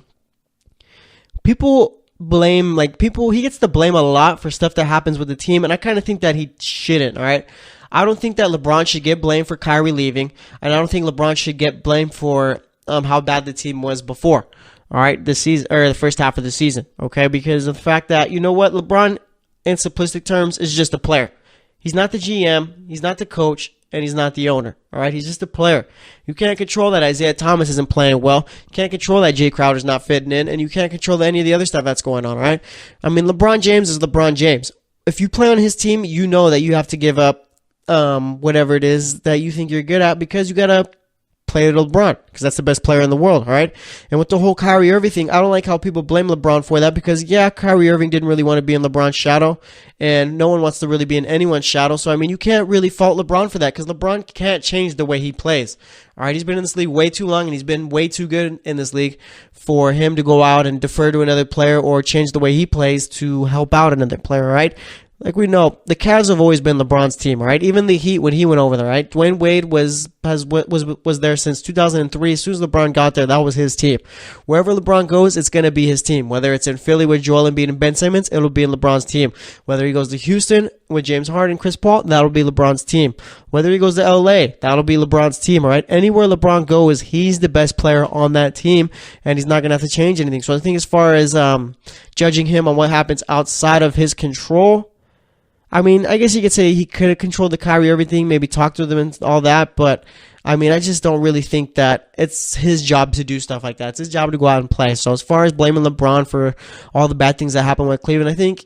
people blame, he gets to blame a lot for stuff that happens with the team, and I kind of think that he shouldn't. All right. I don't think that LeBron should get blamed for Kyrie leaving, and I don't think LeBron should get blamed for how bad the team was before. All right, this season or the first half of the season, okay? Because of the fact that, you know what, LeBron, in simplistic terms, is just a player. He's not the GM, he's not the coach, and he's not the owner. All right, he's just a player. You can't control that Isaiah Thomas isn't playing well. You can't control that Jay Crowder's not fitting in, and you can't control any of the other stuff that's going on. All right, I mean, LeBron James is LeBron James. If you play on his team, you know that you have to give up whatever it is that you think you're good at, because you gotta play with LeBron, because that's the best player in the world, all right? And with the whole Kyrie Irving thing, I don't like how people blame LeBron for that, because yeah, Kyrie Irving didn't really want to be in LeBron's shadow, and no one wants to really be in anyone's shadow. So I mean, you can't really fault LeBron for that, because LeBron can't change the way he plays. All right, he's been in this league way too long, and he's been way too good in this league for him to go out and defer to another player or change the way he plays to help out another player, all right? Like we know, the Cavs have always been LeBron's team, right? Even the Heat when he went over there, right? Dwayne Wade was there since 2003. As soon as LeBron got there, that was his team. Wherever LeBron goes, it's going to be his team. Whether it's in Philly with Joel Embiid and Ben Simmons, it'll be in LeBron's team. Whether he goes to Houston with James Harden, Chris Paul, that'll be LeBron's team. Whether he goes to LA, that'll be LeBron's team, all right? Anywhere LeBron goes, he's the best player on that team, and he's not going to have to change anything. So I think as far as judging him on what happens outside of his control, I mean, I guess you could say he could have controlled the Kyrie Irving thing, maybe talked to them and all that, but I mean, I just don't really think that it's his job to do stuff like that. It's his job to go out and play. So as far as blaming LeBron for all the bad things that happened with Cleveland, I think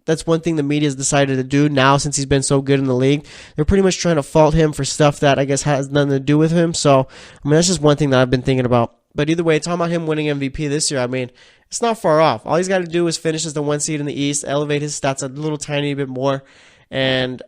that's one thing the media's decided to do now since he's been so good in the league. They're pretty much trying to fault him for stuff that I guess has nothing to do with him. So, I mean, that's just one thing that I've been thinking about. But either way, talking about him winning MVP this year, I mean, it's not far off. All he's got to do is finish as the 1 seed in the East, elevate his stats a little tiny bit more. And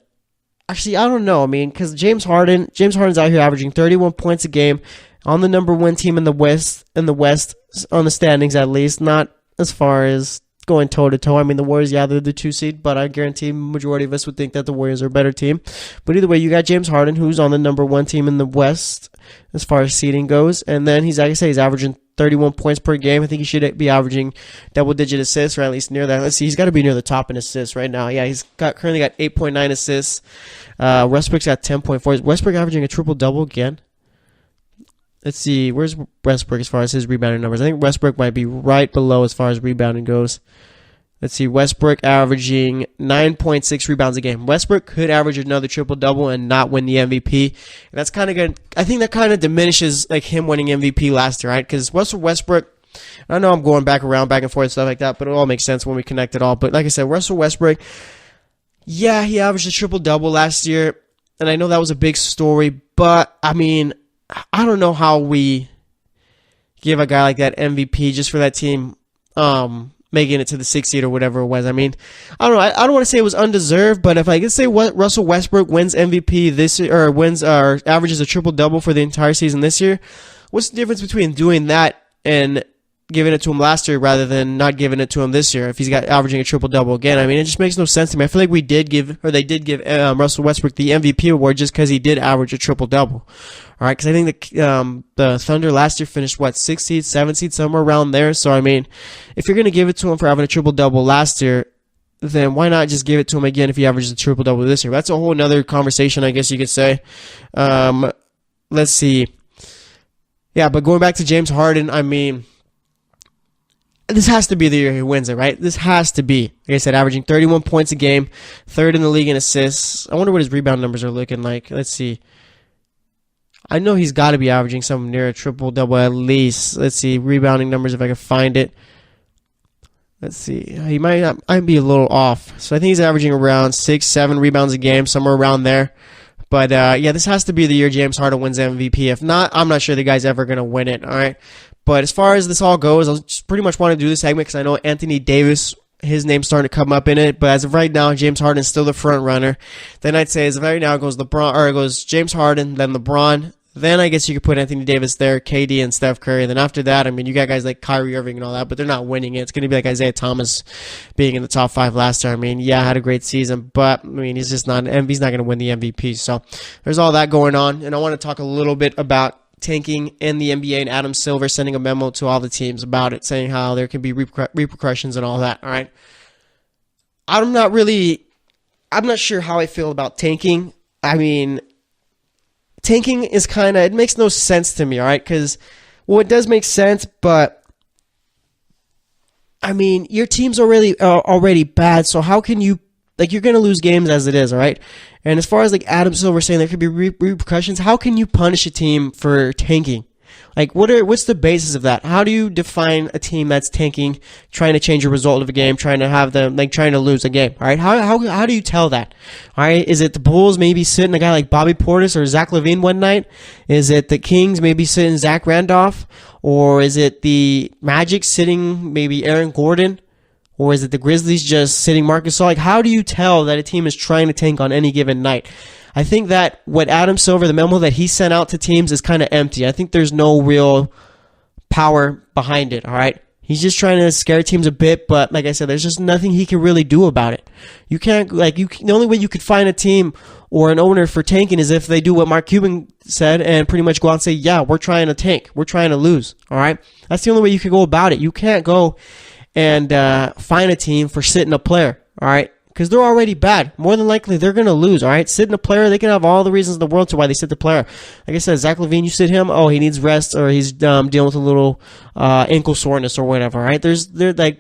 actually, I don't know. I mean, because James Harden's out here averaging 31 points a game on the number 1 team in the West, on the standings at least. Not as far as going toe-to-toe. I mean, the Warriors, yeah, they're the 2 seed, but I guarantee the majority of us would think that the Warriors are a better team. But either way, you got James Harden, who's on the number 1 team in the West as far as seeding goes. And then he's, like I say, he's averaging 31 points per game. I think he should be averaging double-digit assists, or at least near that. Let's see, he's got to be near the top in assists right now. Yeah, he's currently got 8.9 assists. Westbrook's got 10.4. Is Westbrook averaging a triple-double again? Let's see, where's Westbrook as far as his rebounding numbers? I think Westbrook might be right below as far as rebounding goes. Let's see, Westbrook averaging 9.6 rebounds a game. Westbrook could average another triple-double and not win the MVP. And that's kind of good. I think that kind of diminishes like him winning MVP last year, right? Because Russell Westbrook, I know I'm going back and forth, stuff like that, but it all makes sense when we connect it all. But like I said, Russell Westbrook, yeah, he averaged a triple-double last year, and I know that was a big story, but I mean, I don't know how we give a guy like that MVP just for that team making it to the 6th seed or whatever it was. I mean, I don't know. I don't want to say it was undeserved, but if I could say Russell Westbrook wins MVP this year, or wins or averages a triple-double for the entire season this year, what's the difference between doing that and giving it to him last year rather than not giving it to him this year if he's got averaging a triple-double again? I mean, it just makes no sense to me. I feel like they did give Russell Westbrook the MVP award just because he did average a triple-double. All right, because I think the Thunder last year finished, 6th seed, 7th seed, somewhere around there. So, I mean, if you're going to give it to him for having a triple-double last year, then why not just give it to him again if he averages a triple-double this year? That's a whole nother conversation, I guess you could say. Let's see. Yeah, but going back to James Harden, I mean, this has to be the year he wins it, right? This has to be. Like I said, averaging 31 points a game, 3rd in the league in assists. I wonder what his rebound numbers are looking like. Let's see. I know he's got to be averaging something near a triple-double at least. Let's see. Rebounding numbers, if I can find it. Let's see. He might be a little off. So I think he's averaging around 6-7 rebounds a game, somewhere around there. But, yeah, this has to be the year James Harden wins MVP. If not, I'm not sure the guy's ever going to win it, all right? But as far as this all goes, I just pretty much want to do this segment because I know Anthony Davis, his name's starting to come up in it. But as of right now, James Harden's still the front runner. Then I'd say as of right now, it goes James Harden, then LeBron. Then I guess you could put Anthony Davis there, KD, and Steph Curry. Then after that, I mean, you got guys like Kyrie Irving and all that, but they're not winning it. It's going to be like Isaiah Thomas being in the top 5 last year. I mean, yeah, had a great season, but I mean, he's not going to win the MVP. So there's all that going on, and I want to talk a little bit about tanking in the NBA and Adam Silver sending a memo to all the teams about it, saying how there can be repercussions and all that. All right, I'm not sure how I feel about tanking. I mean, tanking is it makes no sense to me, all right? Because, well, it does make sense, but, I mean, your team's already bad, so how can you, you're going to lose games as it is, all right? And as far as, Adam Silver saying there could be repercussions, how can you punish a team for tanking? What's the basis of that? How do you define a team that's tanking, trying to change a result of a game, trying to have them, trying to lose a game, all right? How do you tell that? All right, is it the Bulls maybe sitting a guy like Bobby Portis or Zach LaVine one night? Is it the Kings maybe sitting Zach Randolph? Or is it the Magic sitting maybe Aaron Gordon? Or is it the Grizzlies just sitting Marc Gasol? How do you tell that a team is trying to tank on any given night? I think that what Adam Silver, the memo that he sent out to teams, is kind of empty. I think there's no real power behind it, all right? He's just trying to scare teams a bit, but like I said, there's just nothing he can really do about it. You can't, the only way you could find a team or an owner for tanking is if they do what Mark Cuban said and pretty much go out and say, yeah, we're trying to tank. We're trying to lose, all right? That's the only way you can go about it. You can't go and find a team for sitting a player, all right? Because they're already bad. More than likely, they're going to lose, all right? Sitting a player, they can have all the reasons in the world to why they sit the player. Like I said, Zach LaVine, you sit him, oh, he needs rest, or he's dealing with a little ankle soreness or whatever, all right?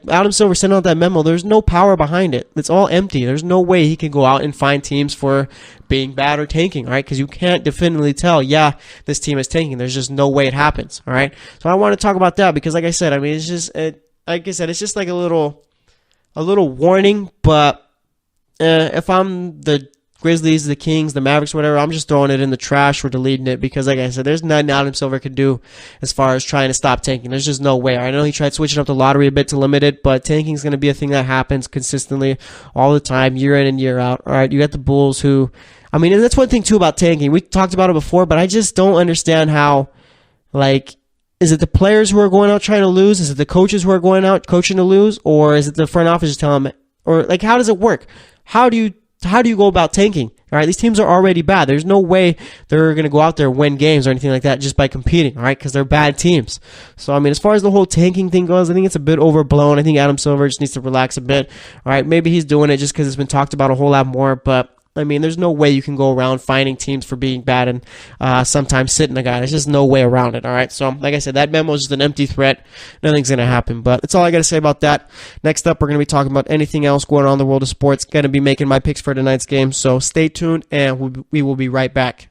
Adam Silver sent out that memo. There's no power behind it. It's all empty. There's no way he can go out and find teams for being bad or tanking, all right? Because you can't definitively tell, yeah, this team is tanking. There's just no way it happens, all right? So I want to talk about that because, like I said, I mean, it's just, it's just like a little warning, but if I'm the Grizzlies, the Kings, the Mavericks, whatever, I'm just throwing it in the trash or deleting it because, like I said, there's nothing Adam Silver could do as far as trying to stop tanking. There's just no way. I know he tried switching up the lottery a bit to limit it, but tanking is going to be a thing that happens consistently all the time, year in and year out. All right, you got the Bulls who, I mean, and that's one thing too about tanking. We talked about it before, but I just don't understand how, is it the players who are going out trying to lose? Is it the coaches who are going out coaching to lose? Or is it the front office just telling them, or how does it work? How do you go about tanking? All right, these teams are already bad. There's no way they're going to go out there and win games or anything like that just by competing, all right, because they're bad teams. So, I mean, as far as the whole tanking thing goes, I think it's a bit overblown. I think Adam Silver just needs to relax a bit. All right, maybe he's doing it just because it's been talked about a whole lot more, but I mean, there's no way you can go around finding teams for being bad and sometimes sitting a guy. There's just no way around it, all right? So, like I said, that memo is just an empty threat. Nothing's going to happen, but that's all I got to say about that. Next up, we're going to be talking about anything else going on in the world of sports. Going to be making my picks for tonight's game, so stay tuned, and we will be right back.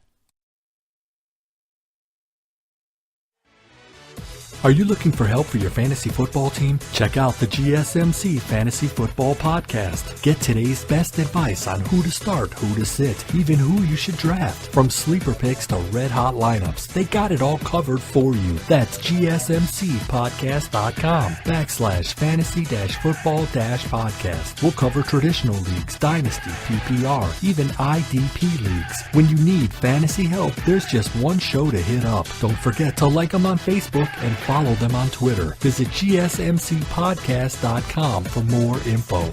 Are you looking for help for your fantasy football team? Check out the GSMC Fantasy Football Podcast. Get today's best advice on who to start, who to sit, even who you should draft. From sleeper picks to red hot lineups, they got it all covered for you. That's GSMCpodcast.com/fantasy-football-podcast. We'll cover traditional leagues, dynasty, PPR, even IDP leagues. When you need fantasy help, there's just one show to hit up. Don't forget to like them on Facebook and follow them on Twitter. Visit GSMCpodcast.com for more info.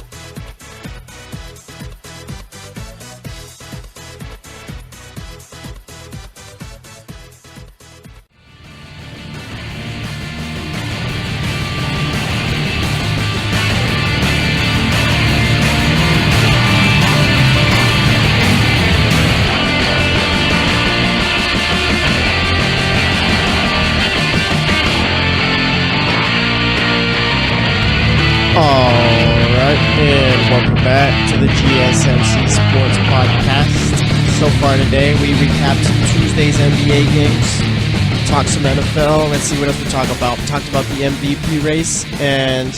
To the GSMC Sports Podcast. So far today, we recapped Tuesday's NBA games, talked some NFL. Let's see what else we talk about. We talked about the MVP race, and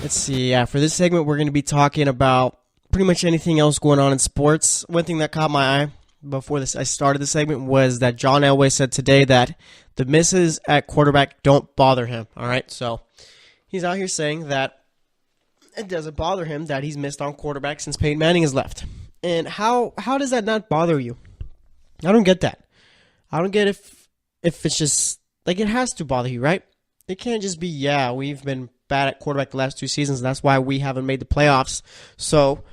let's see. Yeah, for this segment, we're going to be talking about pretty much anything else going on in sports. One thing that caught my eye before I started the segment was that John Elway said today that the misses at quarterback don't bother him. All right, so he's out here saying that it doesn't bother him that he's missed on quarterback since Peyton Manning has left. And how does that not bother you? I don't get that. I don't get if it's just, like, it has to bother you, right? It can't just be, yeah, we've been bad at quarterback the last 2 seasons, and that's why we haven't made the playoffs. So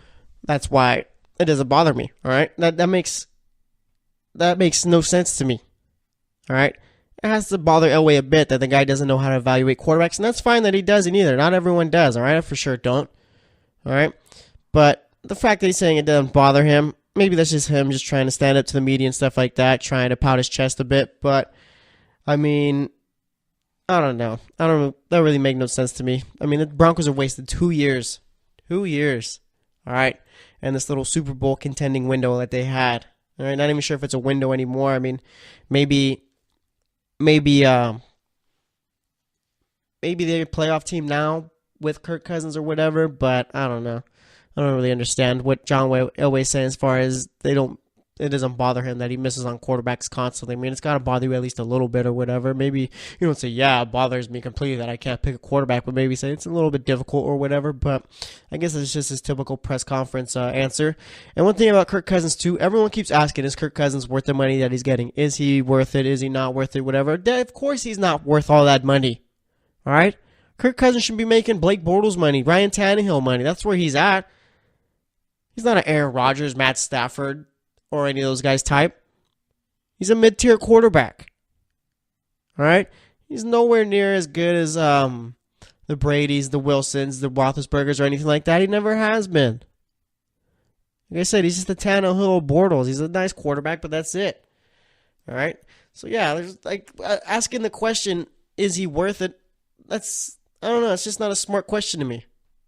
that's why it doesn't bother me, all right? That makes no sense to me, all right? It has to bother Elway a bit that the guy doesn't know how to evaluate quarterbacks, and that's fine that he doesn't either. Not everyone does, all right? I for sure don't, all right? But the fact that he's saying it doesn't bother him, maybe that's just him just trying to stand up to the media and stuff like that, trying to pout his chest a bit. But, I mean, I don't know. That really make no sense to me. I mean, the Broncos have wasted 2 years. 2 years, all right? And this little Super Bowl contending window that they had. All right, not even sure if it's a window anymore. I mean, maybe they're a playoff team now with Kirk Cousins or whatever, but I don't know. I don't really understand what John Elway's saying as far as it doesn't bother him that he misses on quarterbacks constantly. I mean, it's got to bother you at least a little bit or whatever. Maybe you don't say, yeah, it bothers me completely that I can't pick a quarterback, but maybe say it's a little bit difficult or whatever. But I guess it's just his typical press conference answer. And one thing about Kirk Cousins, too, everyone keeps asking, is Kirk Cousins worth the money that he's getting? Is he worth it? Is he not worth it? Whatever. Of course he's not worth all that money. All right? Kirk Cousins should be making Blake Bortles money, Ryan Tannehill money. That's where he's at. He's not an Aaron Rodgers, Matt Stafford, or any of those guys type. He's a mid-tier quarterback. All right? He's nowhere near as good as the Bradys, the Wilsons, the Roethlisbergers, or anything like that. He never has been. Like I said, he's just a Tannehill Bortles. He's a nice quarterback, but that's it. All right? So, yeah, there's like asking the question, is he worth it? I don't know. It's just not a smart question to me.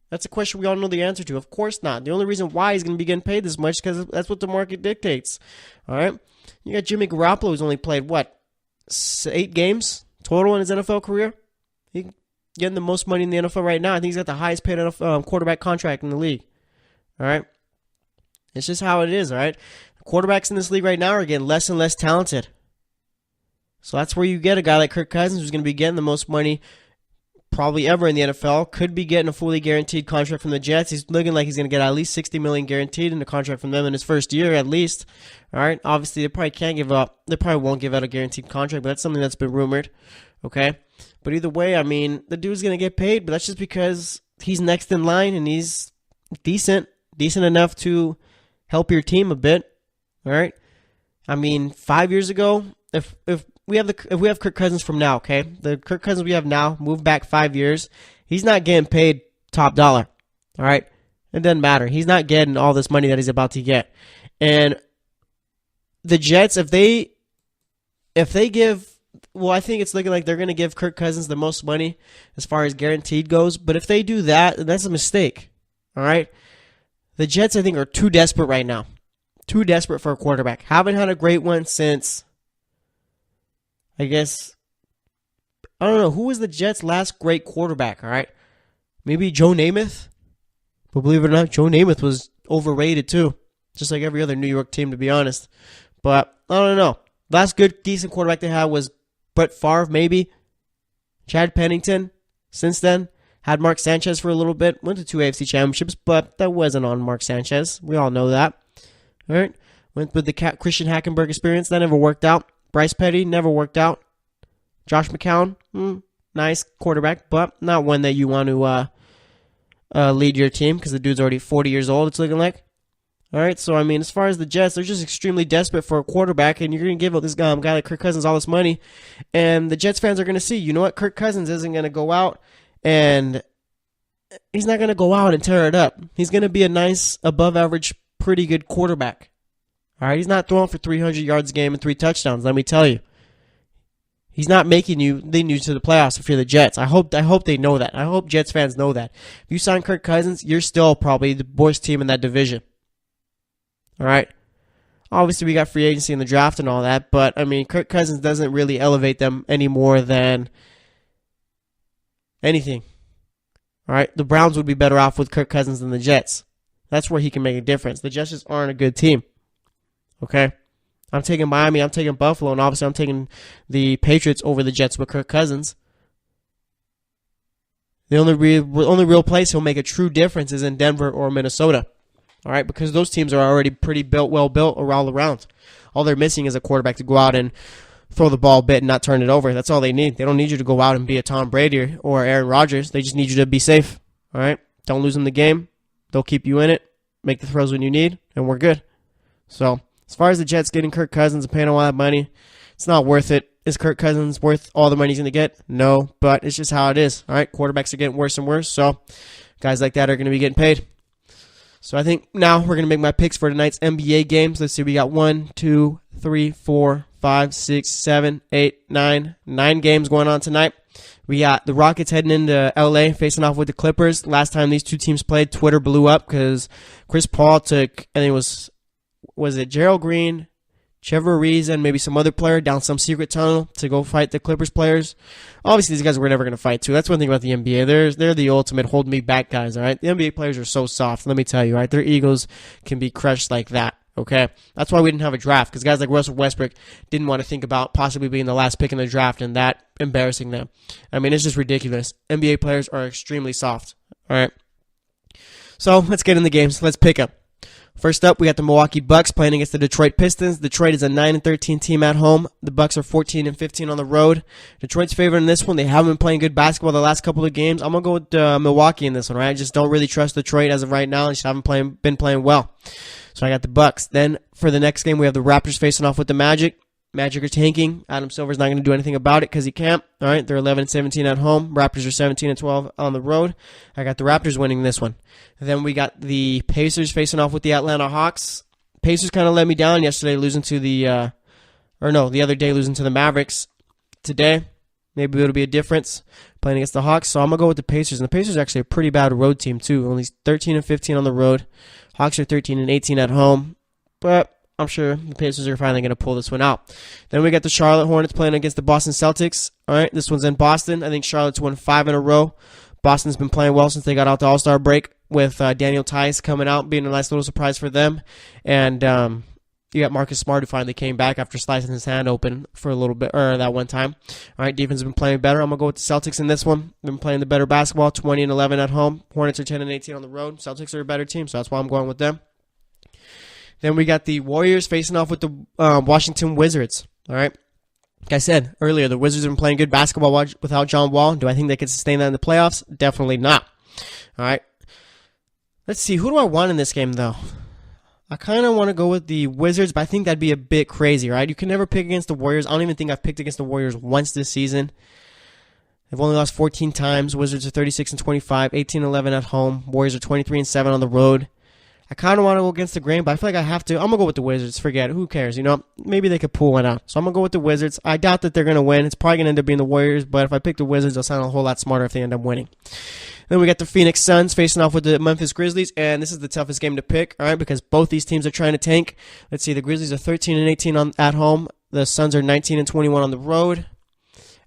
That's a question we all know the answer to. Of course not. The only reason why he's going to be getting paid this much is because that's what the market dictates. All right? You got Jimmy Garoppolo, who's only played, 8 games total in his NFL career? He's getting the most money in the NFL right now. I think he's got the highest paid quarterback contract in the league. All right? It's just how it is, all right? Quarterbacks in this league right now are getting less and less talented. So that's where you get a guy like Kirk Cousins who's going to be getting the most money probably ever in the NFL, could be getting a fully guaranteed contract from the Jets. He's looking like he's going to get at least $60 million guaranteed in the contract from them in his first year at least. All right, obviously they probably won't give out a guaranteed contract, but that's something that's been rumored. Okay, but either way, I mean, the dude's going to get paid, but that's just because he's next in line and he's decent enough to help your team a bit. All right, I mean, 5 years ago, if we have Kirk Cousins from now, okay? The Kirk Cousins we have now, move back 5 years, he's not getting paid top dollar, all right? It doesn't matter. He's not getting all this money that he's about to get. And the Jets, if they give, well, I think it's looking like they're going to give Kirk Cousins the most money as far as guaranteed goes. But if they do that, that's a mistake, all right? The Jets, I think, are too desperate right now. Too desperate for a quarterback. Haven't had a great one since, I guess, I don't know, who was the Jets' last great quarterback, all right? Maybe Joe Namath? But believe it or not, Joe Namath was overrated too. Just like every other New York team, to be honest. But I don't know. Last good, decent quarterback they had was Brett Favre, maybe. Chad Pennington. Since then, had Mark Sanchez for a little bit. Went to 2 AFC championships, but that wasn't on Mark Sanchez. We all know that. All right. Went with the Christian Hackenberg experience. That never worked out. Bryce Petty never worked out. Josh McCown, nice quarterback, but not one that you want to lead your team because the dude's already 40 years old, it's looking like. All right, so, I mean, as far as the Jets, they're just extremely desperate for a quarterback, and you're going to give this guy like Kirk Cousins all this money, and the Jets fans are going to see, you know what, Kirk Cousins isn't going to go out, and he's not going to go out and tear it up. He's going to be a nice, above-average, pretty good quarterback. All right, he's not throwing for 300 yards a game and 3 touchdowns, let me tell you. He's not making you lead you to the playoffs if you're the Jets. I hope they know that. I hope Jets fans know that. If you sign Kirk Cousins, you're still probably the worst team in that division. All right. Obviously, we got free agency in the draft and all that, but I mean, Kirk Cousins doesn't really elevate them any more than anything. All right. The Browns would be better off with Kirk Cousins than the Jets. That's where he can make a difference. The Jets just aren't a good team. Okay. I'm taking Miami, I'm taking Buffalo, and obviously I'm taking the Patriots over the Jets with Kirk Cousins. The only real place he'll make a true difference is in Denver or Minnesota. All right, because those teams are already pretty well built all around. All they're missing is a quarterback to go out and throw the ball a bit and not turn it over. That's all they need. They don't need you to go out and be a Tom Brady or Aaron Rodgers. They just need you to be safe. All right, don't lose them the game. They'll keep you in it, make the throws when you need, and we're good. So, as far as the Jets getting Kirk Cousins and paying all that money, it's not worth it. Is Kirk Cousins worth all the money he's going to get? No, but it's just how it is. All right, quarterbacks are getting worse and worse, so guys like that are going to be getting paid. So I think now we're going to make my picks for tonight's NBA games. Let's see, we got 1, 2, 3, 4, 5, 6, 7, 8, 9. 9 games going on tonight. We got the Rockets heading into LA, facing off with the Clippers. Last time these two teams played, Twitter blew up because Chris Paul took, I think it was it Gerald Green, Trevor Ariza, and maybe some other player down some secret tunnel to go fight the Clippers players. Obviously, these guys were never going to fight too. That's one thing about the NBA. They're the ultimate hold me back guys, all right? The NBA players are so soft, let me tell you, all right? Their egos can be crushed like that, okay? That's why we didn't have a draft, because guys like Russell Westbrook didn't want to think about possibly being the last pick in the draft and that embarrassing them. I mean, it's just ridiculous. NBA players are extremely soft, all right? So, let's get in the games. Let's pick up. First up, we got the Milwaukee Bucks playing against the Detroit Pistons. Detroit is a 9-13 team at home. The Bucks are 14-15 on the road. Detroit's favored in this one. They haven't been playing good basketball the last couple of games. I'm gonna go with Milwaukee in this one, right? I just don't really trust Detroit as of right now. They just haven't been playing well. So I got the Bucks. Then for the next game, we have the Raptors facing off with the Magic. Magic are tanking. Adam Silver's not going to do anything about it because he can't. All right, they're 11-17 at home. Raptors are 17-12 on the road. I got the Raptors winning this one. Then we got the Pacers facing off with the Atlanta Hawks. Pacers kind of let me down yesterday, losing to the other day losing to the Mavericks. Today, maybe it'll be a difference playing against the Hawks. So I'm gonna go with the Pacers, and the Pacers are actually a pretty bad road team too. Only 13-15 on the road. Hawks are 13-18 at home, but I'm sure the Pacers are finally going to pull this one out. Then we got the Charlotte Hornets playing against the Boston Celtics. All right, this one's in Boston. I think Charlotte's won 5 in a row. Boston's been playing well since they got out the All-Star break with Daniel Tice coming out, being a nice little surprise for them. And you got Marcus Smart, who finally came back after slicing his hand open for a little bit, or that one time. All right, defense has been playing better. I'm going to go with the Celtics in this one. They've been playing the better basketball, 20-11 at home. Hornets are 10-18 on the road. Celtics are a better team, so that's why I'm going with them. Then we got the Warriors facing off with the Washington Wizards. All right. Like I said earlier, the Wizards have been playing good basketball without John Wall. Do I think they can sustain that in the playoffs? Definitely not. All right. Let's see. Who do I want in this game, though? I kind of want to go with the Wizards, but I think that'd be a bit crazy, right? You can never pick against the Warriors. I don't even think I've picked against the Warriors once this season. They've only lost 14 times. Wizards are 36-25, 18-11 at home. Warriors are 23-7 on the road. I kind of want to go against the grain, but I feel like I have to. I'm going to go with the Wizards. Forget it. Who cares? You know, maybe they could pull one out. So I'm going to go with the Wizards. I doubt that they're going to win. It's probably going to end up being the Warriors, but if I pick the Wizards, they'll sound a whole lot smarter if they end up winning. Then we got the Phoenix Suns facing off with the Memphis Grizzlies, and this is the toughest game to pick, all right, because both these teams are trying to tank. Let's see, the Grizzlies are 13-18 at home. The Suns are 19-21 on the road.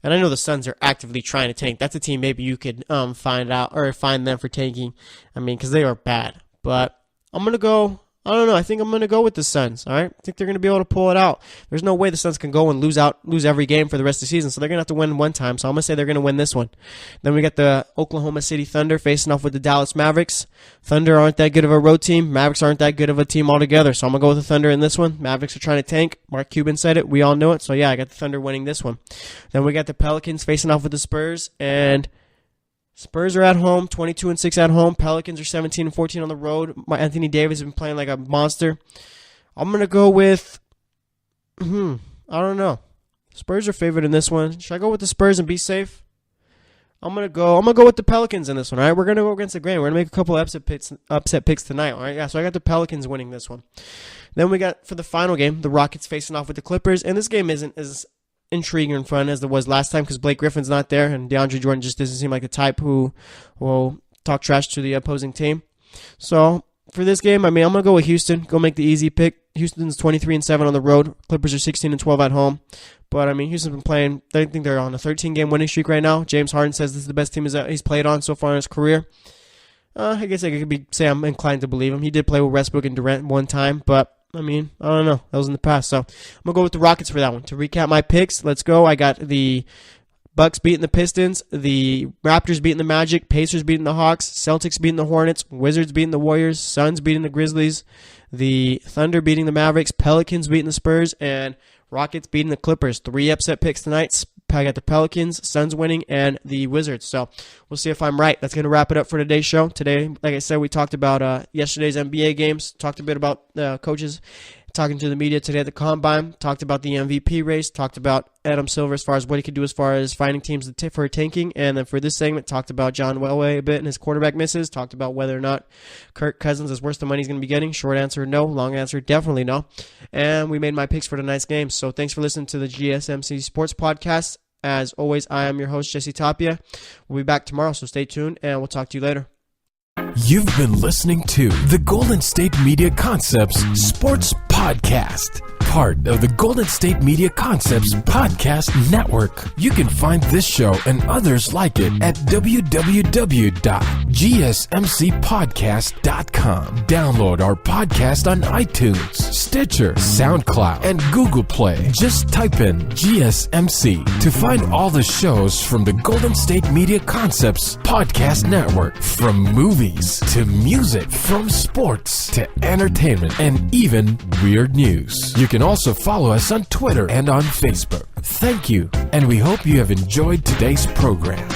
And I know the Suns are actively trying to tank. That's a team maybe you could find them for tanking. I mean, because they are bad. But I'm going to go, I don't know, I think I'm going to go with the Suns, all right? I think they're going to be able to pull it out. There's no way the Suns can go and lose every game for the rest of the season, so they're going to have to win one time. So I'm going to say they're going to win this one. Then we got the Oklahoma City Thunder facing off with the Dallas Mavericks. Thunder aren't that good of a road team. Mavericks aren't that good of a team altogether, so I'm going to go with the Thunder in this one. Mavericks are trying to tank. Mark Cuban said it. We all know it. So, yeah, I got the Thunder winning this one. Then we got the Pelicans facing off with the Spurs, and Spurs are at home, 22-6 at home. Pelicans are 17-14 on the road. Anthony Davis has been playing like a monster. I'm going to go with, I don't know. Spurs are favored in this one. Should I go with the Spurs and be safe? I'm going to go with the Pelicans in this one, all right? We're going to go against the grain. We're going to make a couple upset picks tonight, all right? Yeah, so I got the Pelicans winning this one. Then we got, for the final game, the Rockets facing off with the Clippers. And this game isn't as intriguing and fun as there was last time because Blake Griffin's not there and DeAndre Jordan just doesn't seem like the type who will talk trash to the opposing team. So for this game, I mean, I'm going to go with Houston. Go make the easy pick. Houston's 23-7 on the road. Clippers are 16-12 at home. But, I mean, Houston's been playing, I think they're on a 13-game winning streak right now. James Harden says this is the best team he's played on so far in his career. I guess I could say I'm inclined to believe him. He did play with Westbrook and Durant one time, but I mean, I don't know. That was in the past. So I'm going to go with the Rockets for that one. To recap my picks, let's go. I got the Bucks beating the Pistons, the Raptors beating the Magic, Pacers beating the Hawks, Celtics beating the Hornets, Wizards beating the Warriors, Suns beating the Grizzlies, the Thunder beating the Mavericks, Pelicans beating the Spurs, and Rockets beating the Clippers. 3 upset picks tonight. I got the Pelicans, Suns winning, and the Wizards. So we'll see if I'm right. That's going to wrap it up for today's show. Today, like I said, we talked about yesterday's NBA games, talked a bit about coaches, talking to the media today at the Combine, talked about the MVP race, talked about Adam Silver as far as what he could do as far as finding teams for tanking, and then for this segment, talked about John Elway a bit and his quarterback misses, talked about whether or not Kirk Cousins is worth the money he's going to be getting. Short answer, no. Long answer, definitely no. And we made my picks for tonight's game. So thanks for listening to the GSMC Sports Podcast. As always, I am your host, Jesse Tapia. We'll be back tomorrow, so stay tuned, and we'll talk to you later. You've been listening to the Golden State Media Concepts Sports Podcast, part of the Golden State Media Concepts Podcast Network. You can find this show and others like it at www.gsmcpodcast.com. Download our podcast on iTunes, Stitcher, SoundCloud, and Google Play. Just type in GSMC to find all the shows from the Golden State Media Concepts Podcast Network, from movies to music, from sports to entertainment, and even weird news. You can also follow us on Twitter and on Facebook. Thank you, and we hope you have enjoyed today's program.